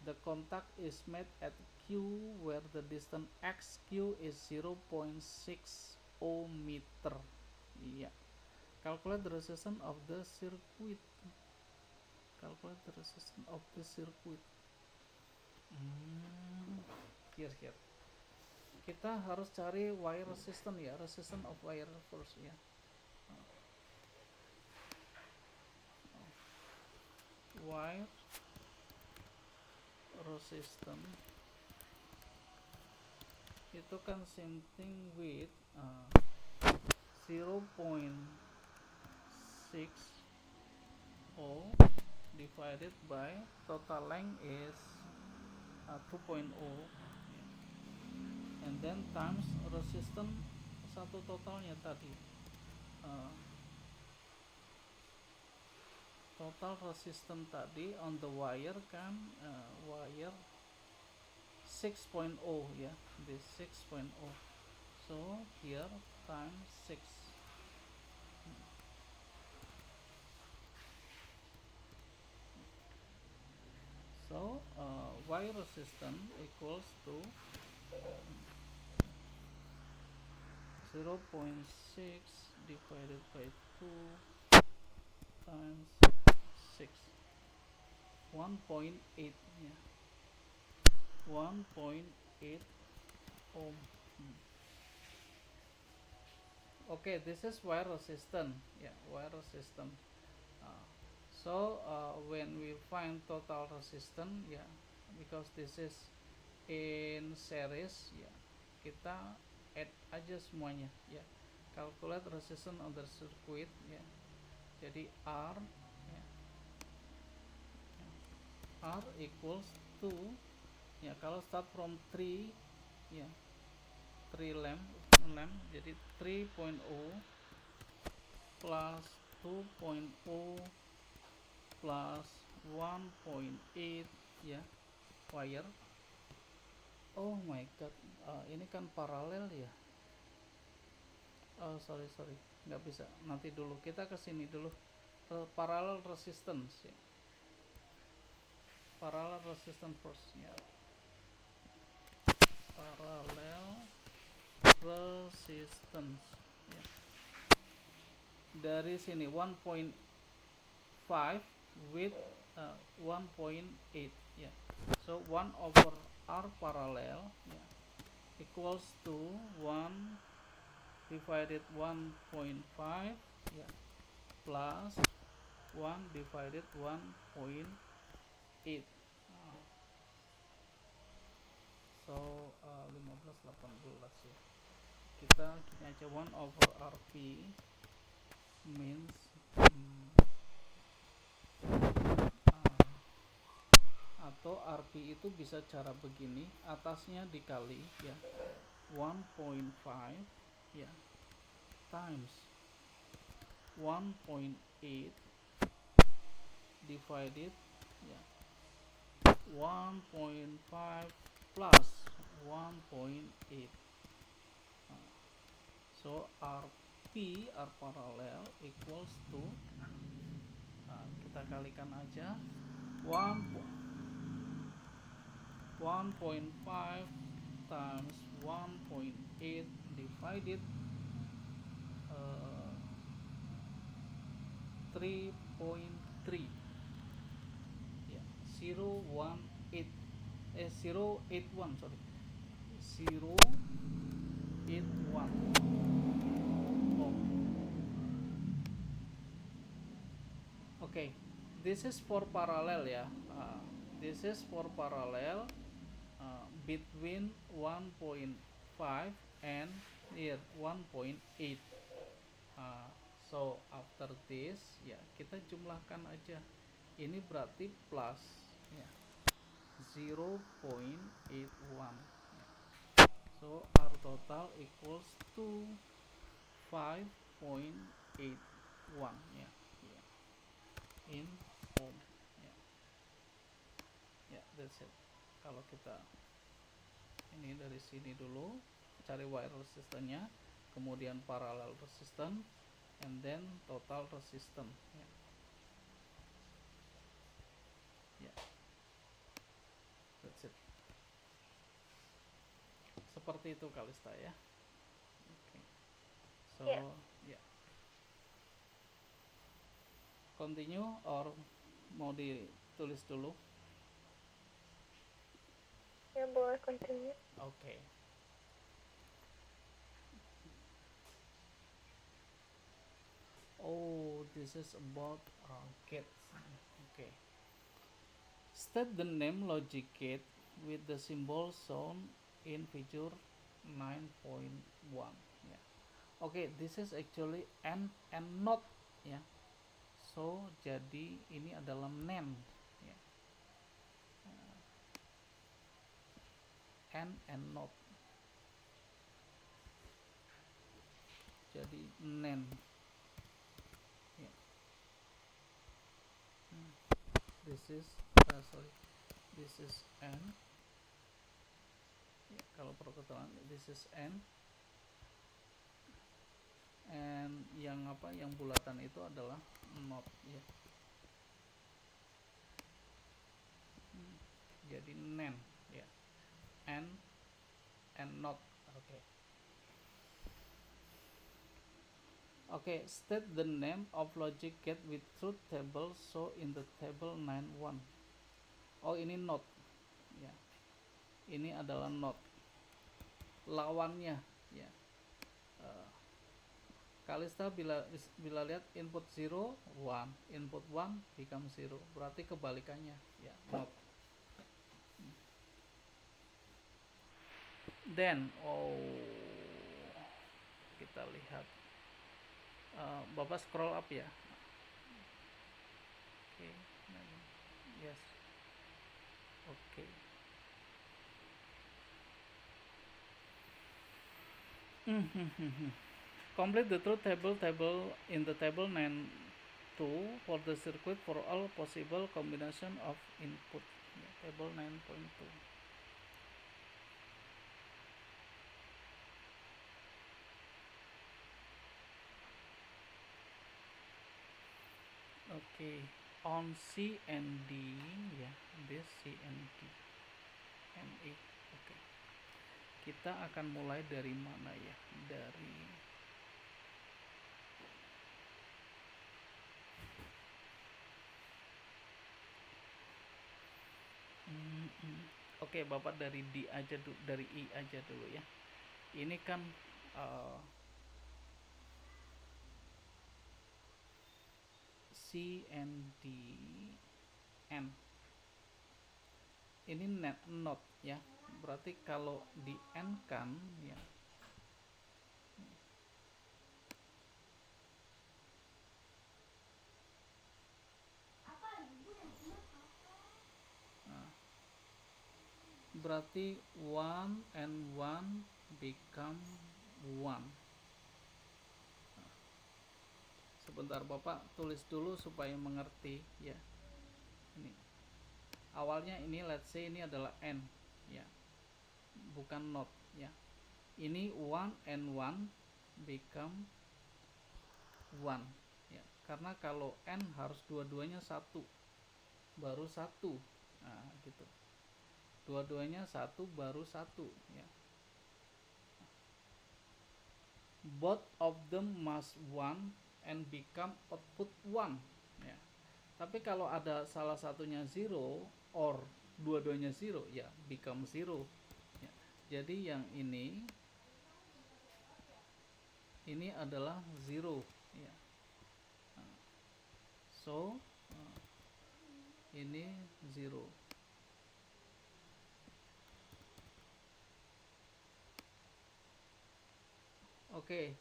The contact is made at Q where the distance XQ is 0.60 meter. Yeah. Calculate the resistance of the circuit. Calculate the resistance of the circuit. Here. Kita harus cari wire resistance, ya, resistance of wire first, ya. Wire resistance itu kan same thing with 0.60 divided by total length is 2.0, and then times resistance satu totalnya tadi, total resistance tadi on the wire kan, wire 6.0, ya, this 6.0, so here times 6. So wire resistance equals to 0.6 divided by 2 times 6, 1.8, ya, 1.8 ohm. Okay, this is wire resistance, yeah, wire resistance. So when we find total resistance, ya, because this is in series, ya, kita add aja semuanya, ya. calculate resistance on the circuit ya. Jadi R ya, R equals to ya, kalau start from 3 ya, 3 lamp jadi 3.0 plus 2.0 plus 1.8 ya, wire. Oh my god, ini kan paralel ya. Oh sorry, nggak bisa, nanti dulu kita kesini dulu. Parallel resistance ya, parallel resistance first ya, parallel resistance ya. Dari sini 1.5 with 1.8 ya. So 1 over R parallel ya, equals to 1 divided 1.5 ya, plus 1 divided 1.8. So 15 18 ya. Kita gini aja, 1 over RP means atau RP itu bisa cara begini, atasnya dikali ya 1.5 ya, times 1.8 divided ya 1.5 plus 1.8. So RP, R parallel equals to kita kalikan aja 1.5 times 1.8 divided 3.3 ya, 0.81 sorry, 0.81 ohm. Okay, this is for parallel ya. This is for parallel between 1.5 and here 1.8. So after this ya, kita jumlahkan aja. Ini berarti plus ya, 0.81 ya. So our total equals to 5.81 ya, in ohm ya. Ya, that's it. Kalau kita ini dari sini dulu cari wire resistance-nya, kemudian parallel resistance, and then total resistance ya. Ya, that's it. Seperti itu Kalista ya. Okay. So ya, continue or mau ditulis dulu? Ya boleh continue. Okay. Oh, this is about gates. Okay. State the name logic gate with the symbol shown in figure 9.1. Yeah. Okay, this is actually AND and NOT ya. So jadi ini adalah NAND ya. AND and NOT. Jadi NAND. Ya. This is this is AND. Ya, kalau perkenalan this is AND. And yang yang bulatan itu adalah NOT ya. Jadi NAND ya. AND and NOT. Okay. Okay, state the name of logic gate with truth table so in the table 9.1. Oh, ini NOT ya. Ini adalah NOT. Lawannya ya. Kalista bila lihat input 0 1, input 1 become 0, berarti kebalikannya ya, NOT. Then kita lihat Bapak scroll up ya. Oke, yes, oke. Complete the truth table in the table 9.2 for the circuit for all possible combination of input. Ya, table 9.2. Oke, on C and D ya, this C and D and E. Oke. Kita akan mulai dari mana ya? Dari Oke, Bapak dari D aja dulu, dari I aja dulu ya. Ini kan uh, C and D N. Ini not ya. Berarti kalau di N kan ya. Nah, berarti 1 and 1 become 1. Sebentar Bapak tulis dulu supaya mengerti ya. Ini awalnya ini let's say ini adalah N ya, bukan not ya. Ini 1 and 1 become 1 ya, karena kalau N harus dua-duanya satu baru satu. Nah gitu, dua-duanya satu baru satu ya. Both of them must 1 and become output 1 ya. Tapi kalau ada salah satunya 0 or dua-duanya 0 ya become 0 ya. Jadi yang ini adalah 0 ya. So ini 0. Oke,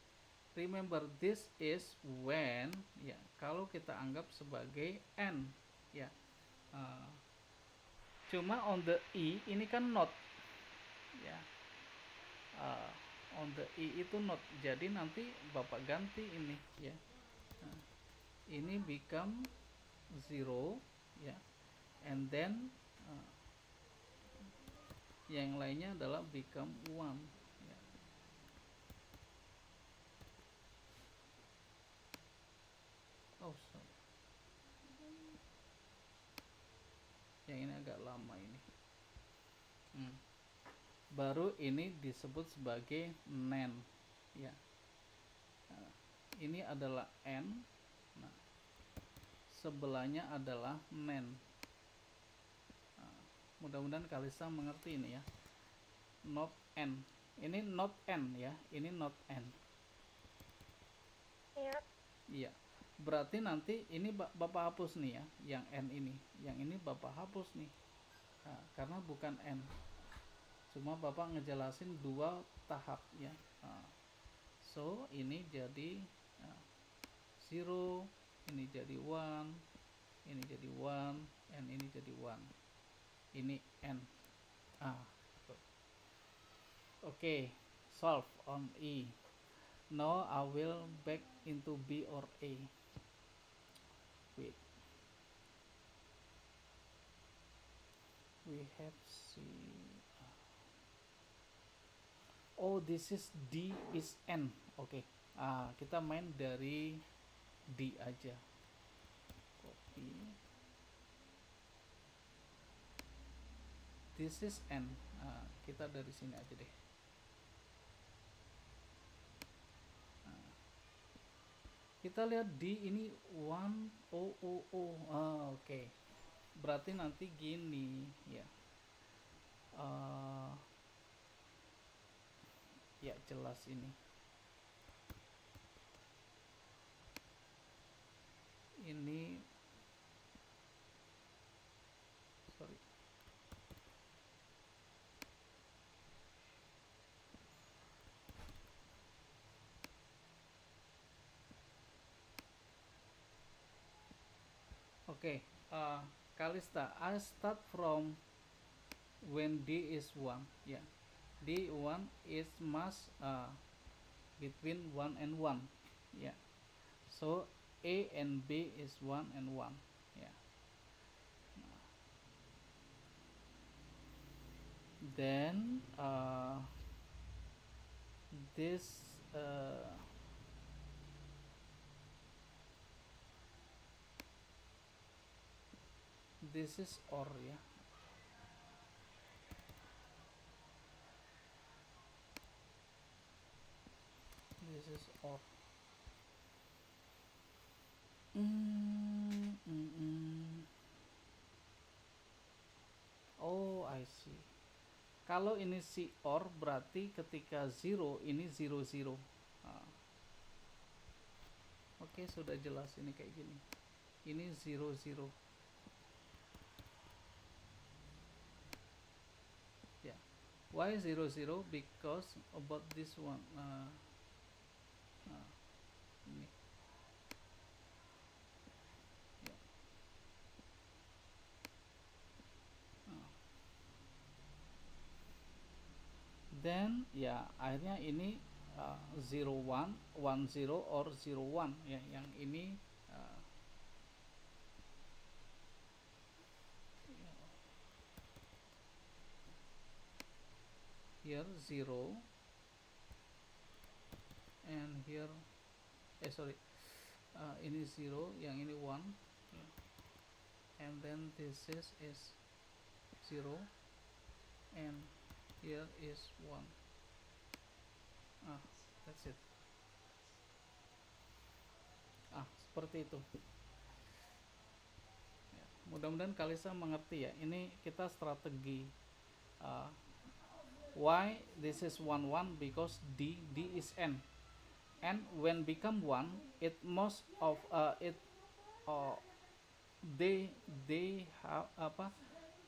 remember this is when ya, kalau kita anggap sebagai N ya. Cuma on the I ini kan not ya. On the I itu not, jadi nanti Bapak ganti ini ya. Ini become 0 ya, and then yang lainnya adalah become 1 ya. Oh sorry, yang ini agak lama ini. Baru ini disebut sebagai NAND ya. Nah, ini adalah N, nah, sebelahnya adalah NAND. Nah, mudah-mudahan Kalista mengerti ini ya. Not N, ini not N ya, ini not N. Iya. Iya, berarti nanti ini Bapak hapus nih ya, yang N ini, yang ini Bapak hapus nih. Nah, karena bukan N, cuma Bapak ngejelasin dua tahap ya. So ini jadi 0, ini jadi 1, ini jadi 1, and ini jadi 1. Ini N. Oke, solve on E. Now I will back into B or A. Wait, we have C. Oh, this is D is N. Oke. Kita main dari D aja. Copy. This is N. Kita dari sini aja deh. Kita lihat D ini 1 O. Oke. Berarti nanti gini ya. Ya jelas ini. Ini sorry. Okay, Kalista, I start from when D is 1. Yeah, D1 is mass between 1 and 1. Yeah, so A and B is 1 and 1. Yeah, then this this is OR. Yeah, this is OR. Mm, mm, mm. Oh, I see. Kalau ini si OR berarti ketika 0 ini 0 0. Oke, sudah jelas ini kayak gini. Ini 0 0. Ya. Why 0 0? Because about this one. Ini. Ya. Then ya akhirnya ini 0 1 1 0 or 0 1 ya, yang ini here 0 and here ini 0, yang ini 1 ya. And then this is 0 and here is 1. That's it. Seperti itu ya. Mudah-mudahan Kalisa mengerti ya. Ini kita strategi why this is 1 1 because D is N, and when become 1 it most of it they have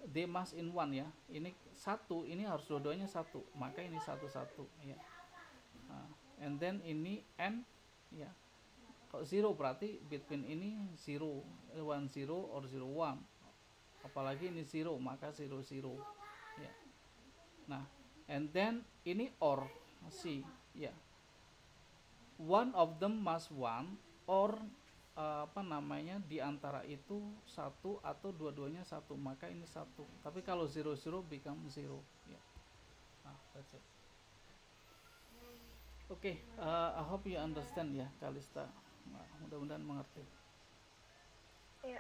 they must in 1 ya. Ini satu, ini harus dua-duanya satu, maka ini 1 1 ya. And then ini N ya. Kalau 0 berarti between ini 0 1 0 or 0 1, apalagi ini 0 maka 0 0 ya. Nah, and then ini OR C ya. One of them must 1 or di antara itu satu atau dua-duanya satu, maka ini satu. Tapi kalau 0 0 become 0 ya. That's it. Okay, I hope you understand ya, Kalista. Mudah-mudahan mengerti. Ya.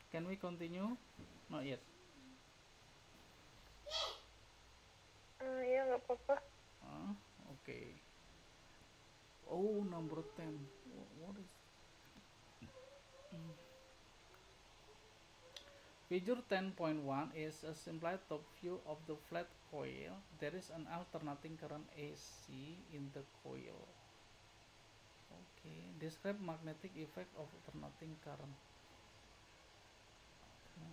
Can we continue? Not yet. Ya nggak apa-apa. Okay. Oh, number 10. What is Figure 10.1 is a simplified top view of the flat coil. There is an alternating current AC in the coil. Okay. Describe magnetic effect of alternating current. Okay.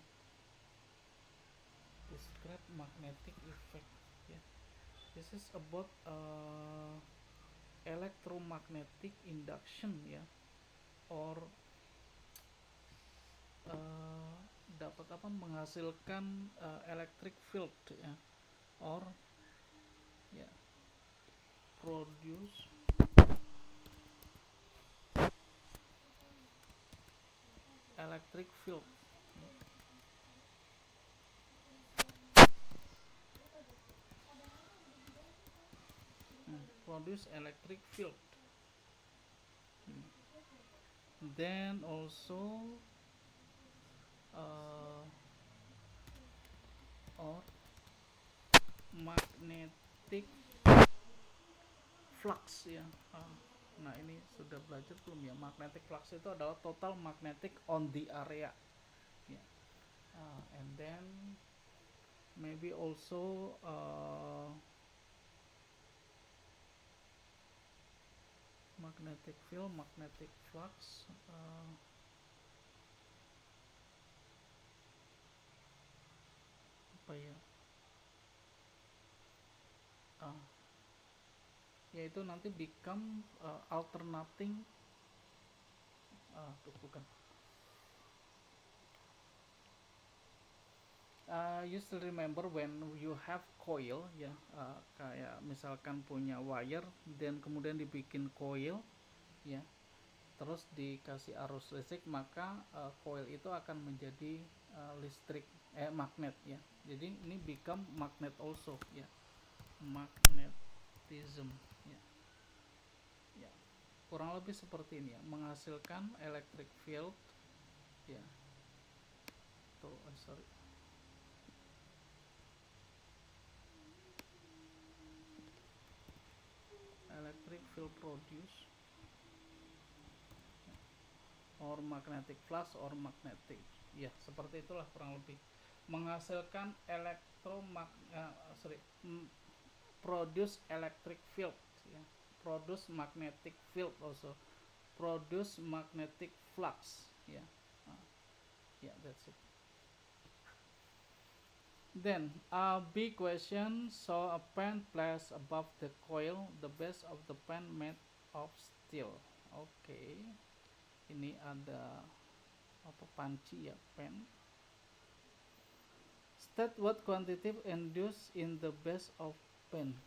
Describe magnetic effect. Yeah. This is about electromagnetic induction ya, or dapat menghasilkan electric field ya, or ya produce electric field. Produce electric field. Then also or magnetic flux ya. Nah, ini sudah belajar belum ya? Magnetic flux itu adalah total magnetic on the area ya. And then maybe also magnetic field, magnetic flux, apa ya? Yaitu nanti become alternating bukan. You still remember when you have coil ya, kayak misalkan punya wire dan kemudian dibikin coil ya, terus dikasih arus listrik, maka coil itu akan menjadi magnet ya. Jadi ini become magnet also ya, magnetism ya. Ya, kurang lebih seperti ini ya, menghasilkan electric field ya. Tuh, sorry. Electric field produce or magnetic flux or magnetic ya, seperti itulah kurang lebih, menghasilkan produce electric field ya, produce magnetic field also, produce magnetic flux ya. That's it. Then a big question, so a pen placed above the coil, the base of the pen made of steel. Oke. Ini ada apa, panci ya, pen. State what quantity induced in the base of pen.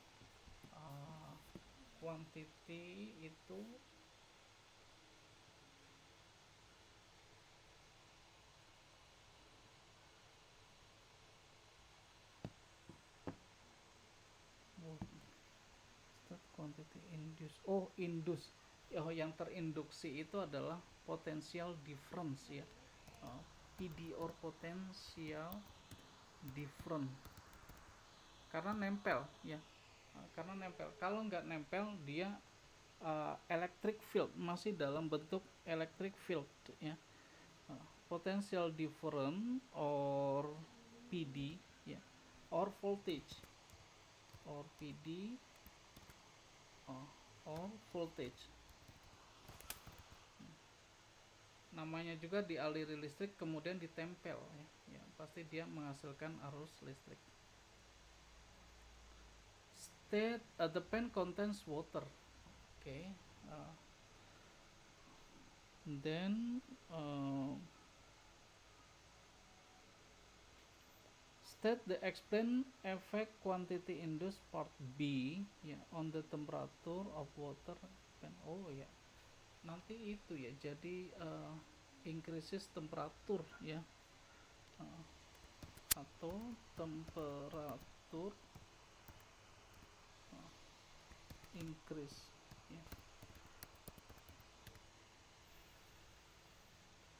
Quantity itu quantity induce. Induce. Yang terinduksi itu adalah potential difference ya. PD or potential difference. Karena nempel ya. Karena nempel. Kalau nggak nempel dia electric field, masih dalam bentuk electric field ya. Potential difference or PD ya, or voltage, or PD or voltage. Namanya juga dialiri listrik kemudian ditempel ya, pasti dia menghasilkan arus listrik. State the pen contains water. Okay. Then state the explain effect quantity induced part B ya, on the temperature of water pen. Nanti itu ya, jadi increases temperature ya, atau temperatur increase ya.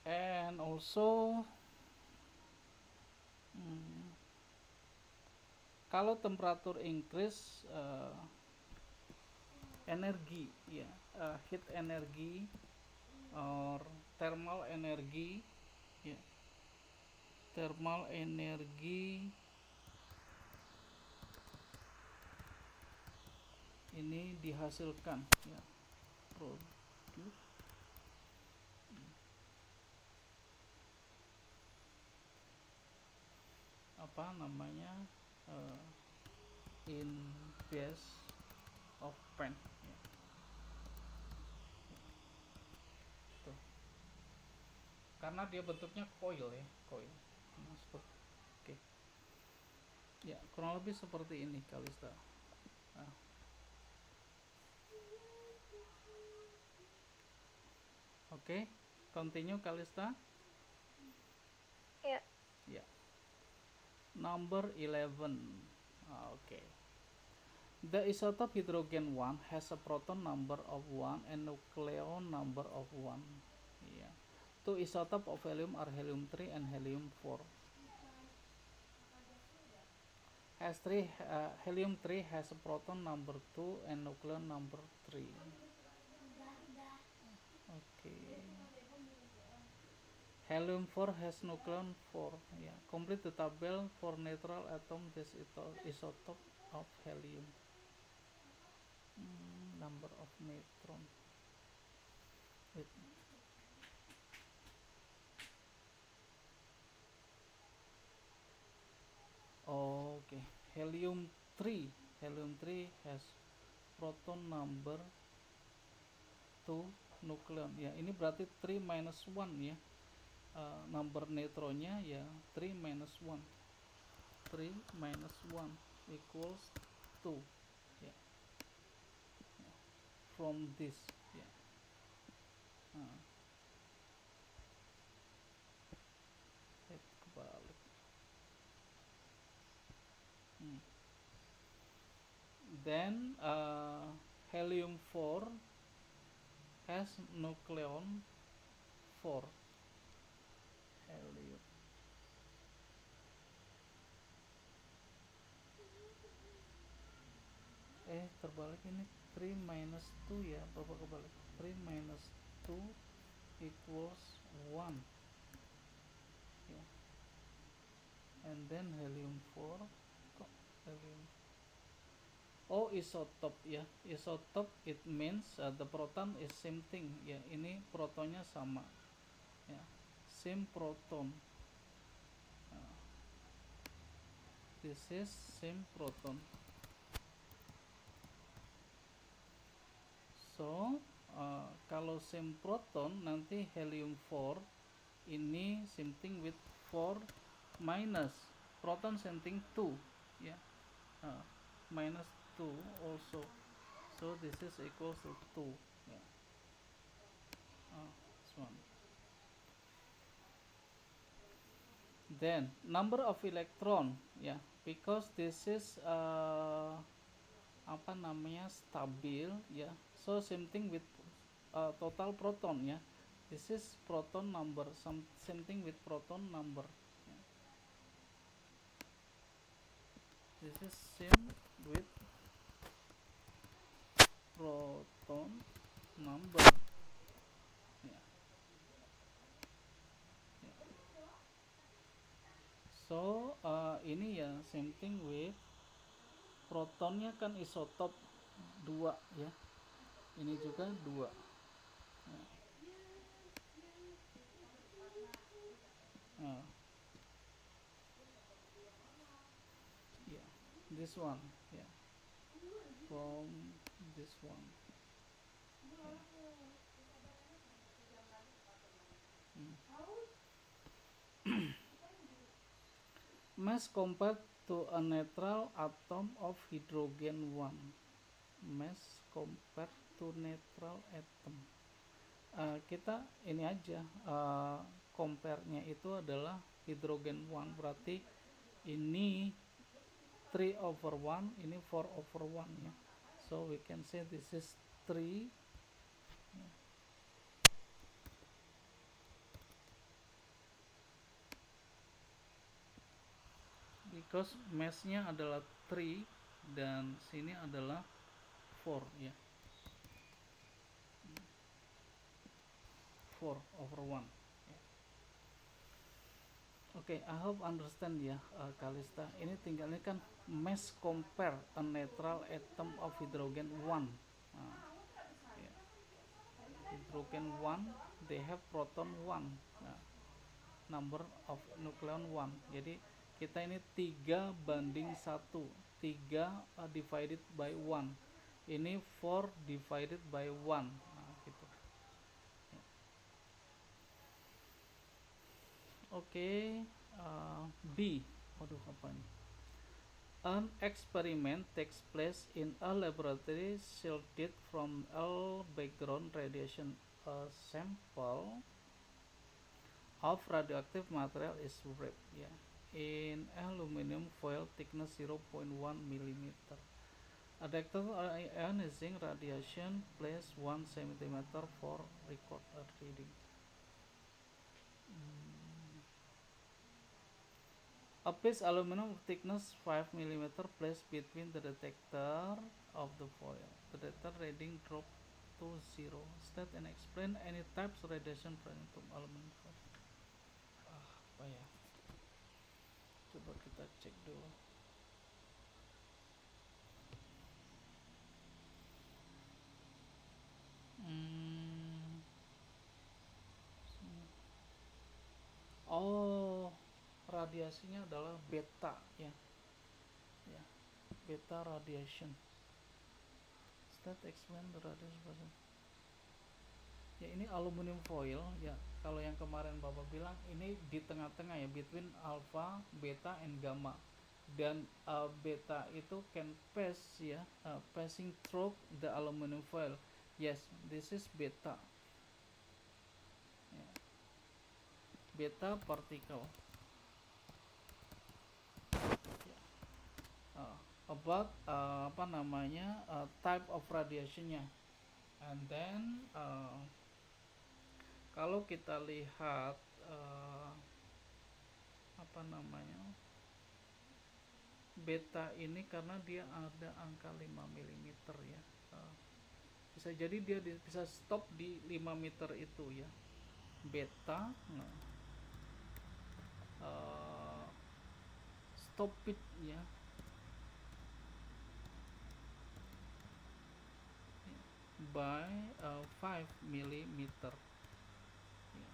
And also kalau temperatur increase, energi ya, heat energy or thermal energy ya, thermal energy ini dihasilkan ya, produce apa namanya, in base of pen ya. Tuh. Karena dia bentuknya coil ya, coil. Oke. Ya, kurang lebih seperti ini Kalista. Oke, continue Kalista. Ya. Ya. Number 11. Okay. The isotope hydrogen 1 has a proton number of 1 and nucleon number of 1. Yeah. Two isotopes of helium are helium-3 and helium-4. Helium-3 has a proton number 2 and nucleon number 3. Okay. Helium-4 has nucleon 4. Yeah. Complete the table for neutral atom this isotope of helium. Number of neutron. Wait. Okay. Helium-3 has proton number 2 nukleon ya. Ini berarti 3 minus 1 ya. Number neutronnya ya 3 minus 1. 3 minus 1 equals 2 ya. From this ya. Kebalik. Then helium 4 has nucleon 4. Helium. Terbalik ini 3 minus 2 ya. Bapak kebalik. 3 minus 2 equals 1 ya. And then helium 4 kok helium. Isotop ya. Isotop it means the proton is same thing ya. Ini protonnya sama ya. Same proton. This is same proton. So kalau same proton nanti helium 4 ini same thing with 4 minus proton same thing 2 ya. Minus 2 also. So this is equals to 2 ya. This one. Then number of electron ya, because this is stabil ya. So same thing with total proton ya. This is proton number, same thing with proton number ya. This is same with proton number ya. So ini ya same thing with protonnya kan isotop 2 ya. Ini juga 2 ya. Yeah, this one yeah, from this one yeah. Mass compared to a neutral atom of hydrogen 1. Mass compared to neutral atom. Kita ini aja compare-nya itu adalah hydrogen 1, berarti ini 3/1, ini 4/1 ya. So we can say this is 3 because mass-nya adalah 3 dan sini adalah 4 ya. 4/1 ya. Oke, I hope understand ya Kalista. Ini tinggalnya kan mass compare a neutral atom of hydrogen 1. Ya. Hydrogen 1 they have proton 1. Number of nucleon 1. Jadi kita ini 3/1. 3 divided by 1. Ini 4 divided by 1. Gitu. Oke, B. Waduh, apa ini? An experiment takes place in a laboratory shielded from all background radiation. A sample of radioactive material is wrapped in aluminum foil thickness 0.1 mm. A detector ionizing radiation placed 1 cm for record a reading. A piece aluminum of thickness 5 mm placed between the detector of the foil. The detector reading dropped to 0. State and explain any types of radiation present from aluminum foil. Apa ya? Coba kita cek dulu. Radiasinya adalah beta ya. Beta radiation. State explain the radiation present. Ya, ini aluminium foil ya. Kalau yang kemarin Bapak bilang ini di tengah-tengah ya, between alpha, beta and gamma. Dan beta itu can pass ya, passing through the aluminum foil. Yes, this is beta. Ya, beta particle. Ya. About apa namanya, type of radiationnya. And then kalau kita lihat apa namanya, beta ini karena dia ada angka 5 mm ya, bisa jadi dia bisa stop di 5 meter itu ya, beta. Nah, stop it ya, by 5 mm ya.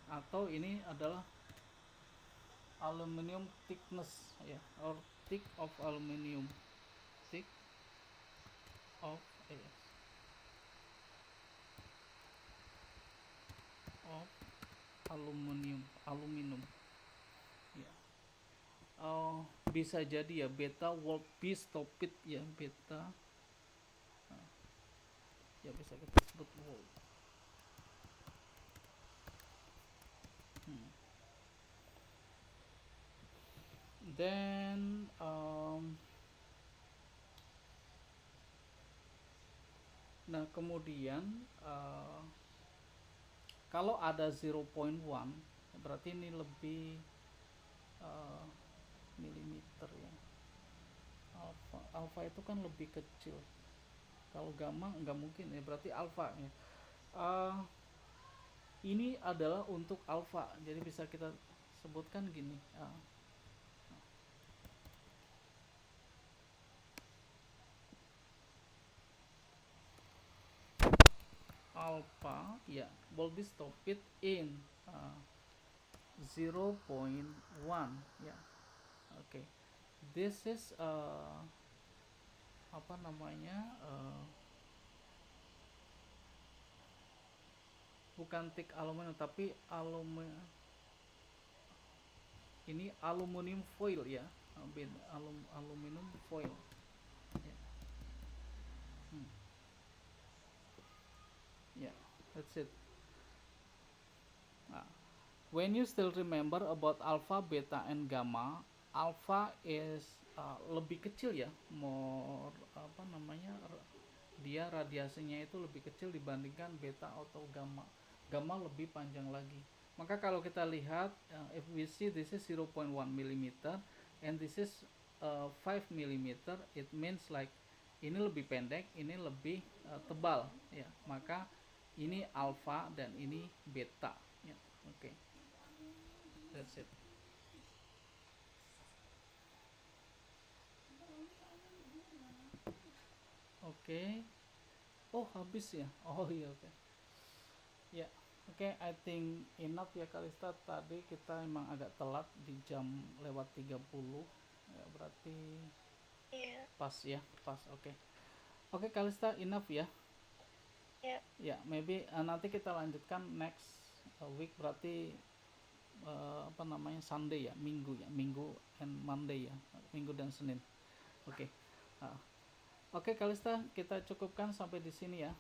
Atau ini adalah aluminium thickness ya, or thick of aluminium, thick of of aluminum ya. Bisa jadi ya, beta will be stopped ya, beta ya, bisa kita sebut volt. Then nah kemudian kalau ada 0.1 berarti ini lebih milimeter ya. Alpha itu kan lebih kecil, kalau gamma nggak mungkin ya, berarti alpha ya. Ini adalah untuk alpha, jadi bisa kita sebutkan gini, alpha ya will be stopped in 0.1 ya. Oke, this is apa namanya, bukan thick aluminium tapi ini aluminium foil ya, aluminium foil ya. Yeah, that's it. Nah, when you still remember about alpha, beta, and gamma, alpha is lebih kecil ya, more apa namanya, dia radiasinya itu lebih kecil dibandingkan beta atau gamma. Gamma lebih panjang lagi. Maka kalau kita lihat, if we see this is 0.1 mm and this is 5 mm, it means like ini lebih pendek, ini lebih tebal ya. Maka ini alpha dan ini beta ya. Oke. That's it. Oke. Oh, habis ya. Oh iya, oke. Ya. Oke, I think enough ya Kalista. Tadi kita emang agak telat di jam lewat 30. Ya, berarti Iya. pas ya, pas. Oke. Oke Kalista, enough ya. Ya. Ya, maybe nanti kita lanjutkan next week, berarti apa namanya, Sunday ya, Minggu ya, Minggu and Monday ya, Minggu dan Senin. Oke. Oke Kalista, kita cukupkan sampai di sini ya.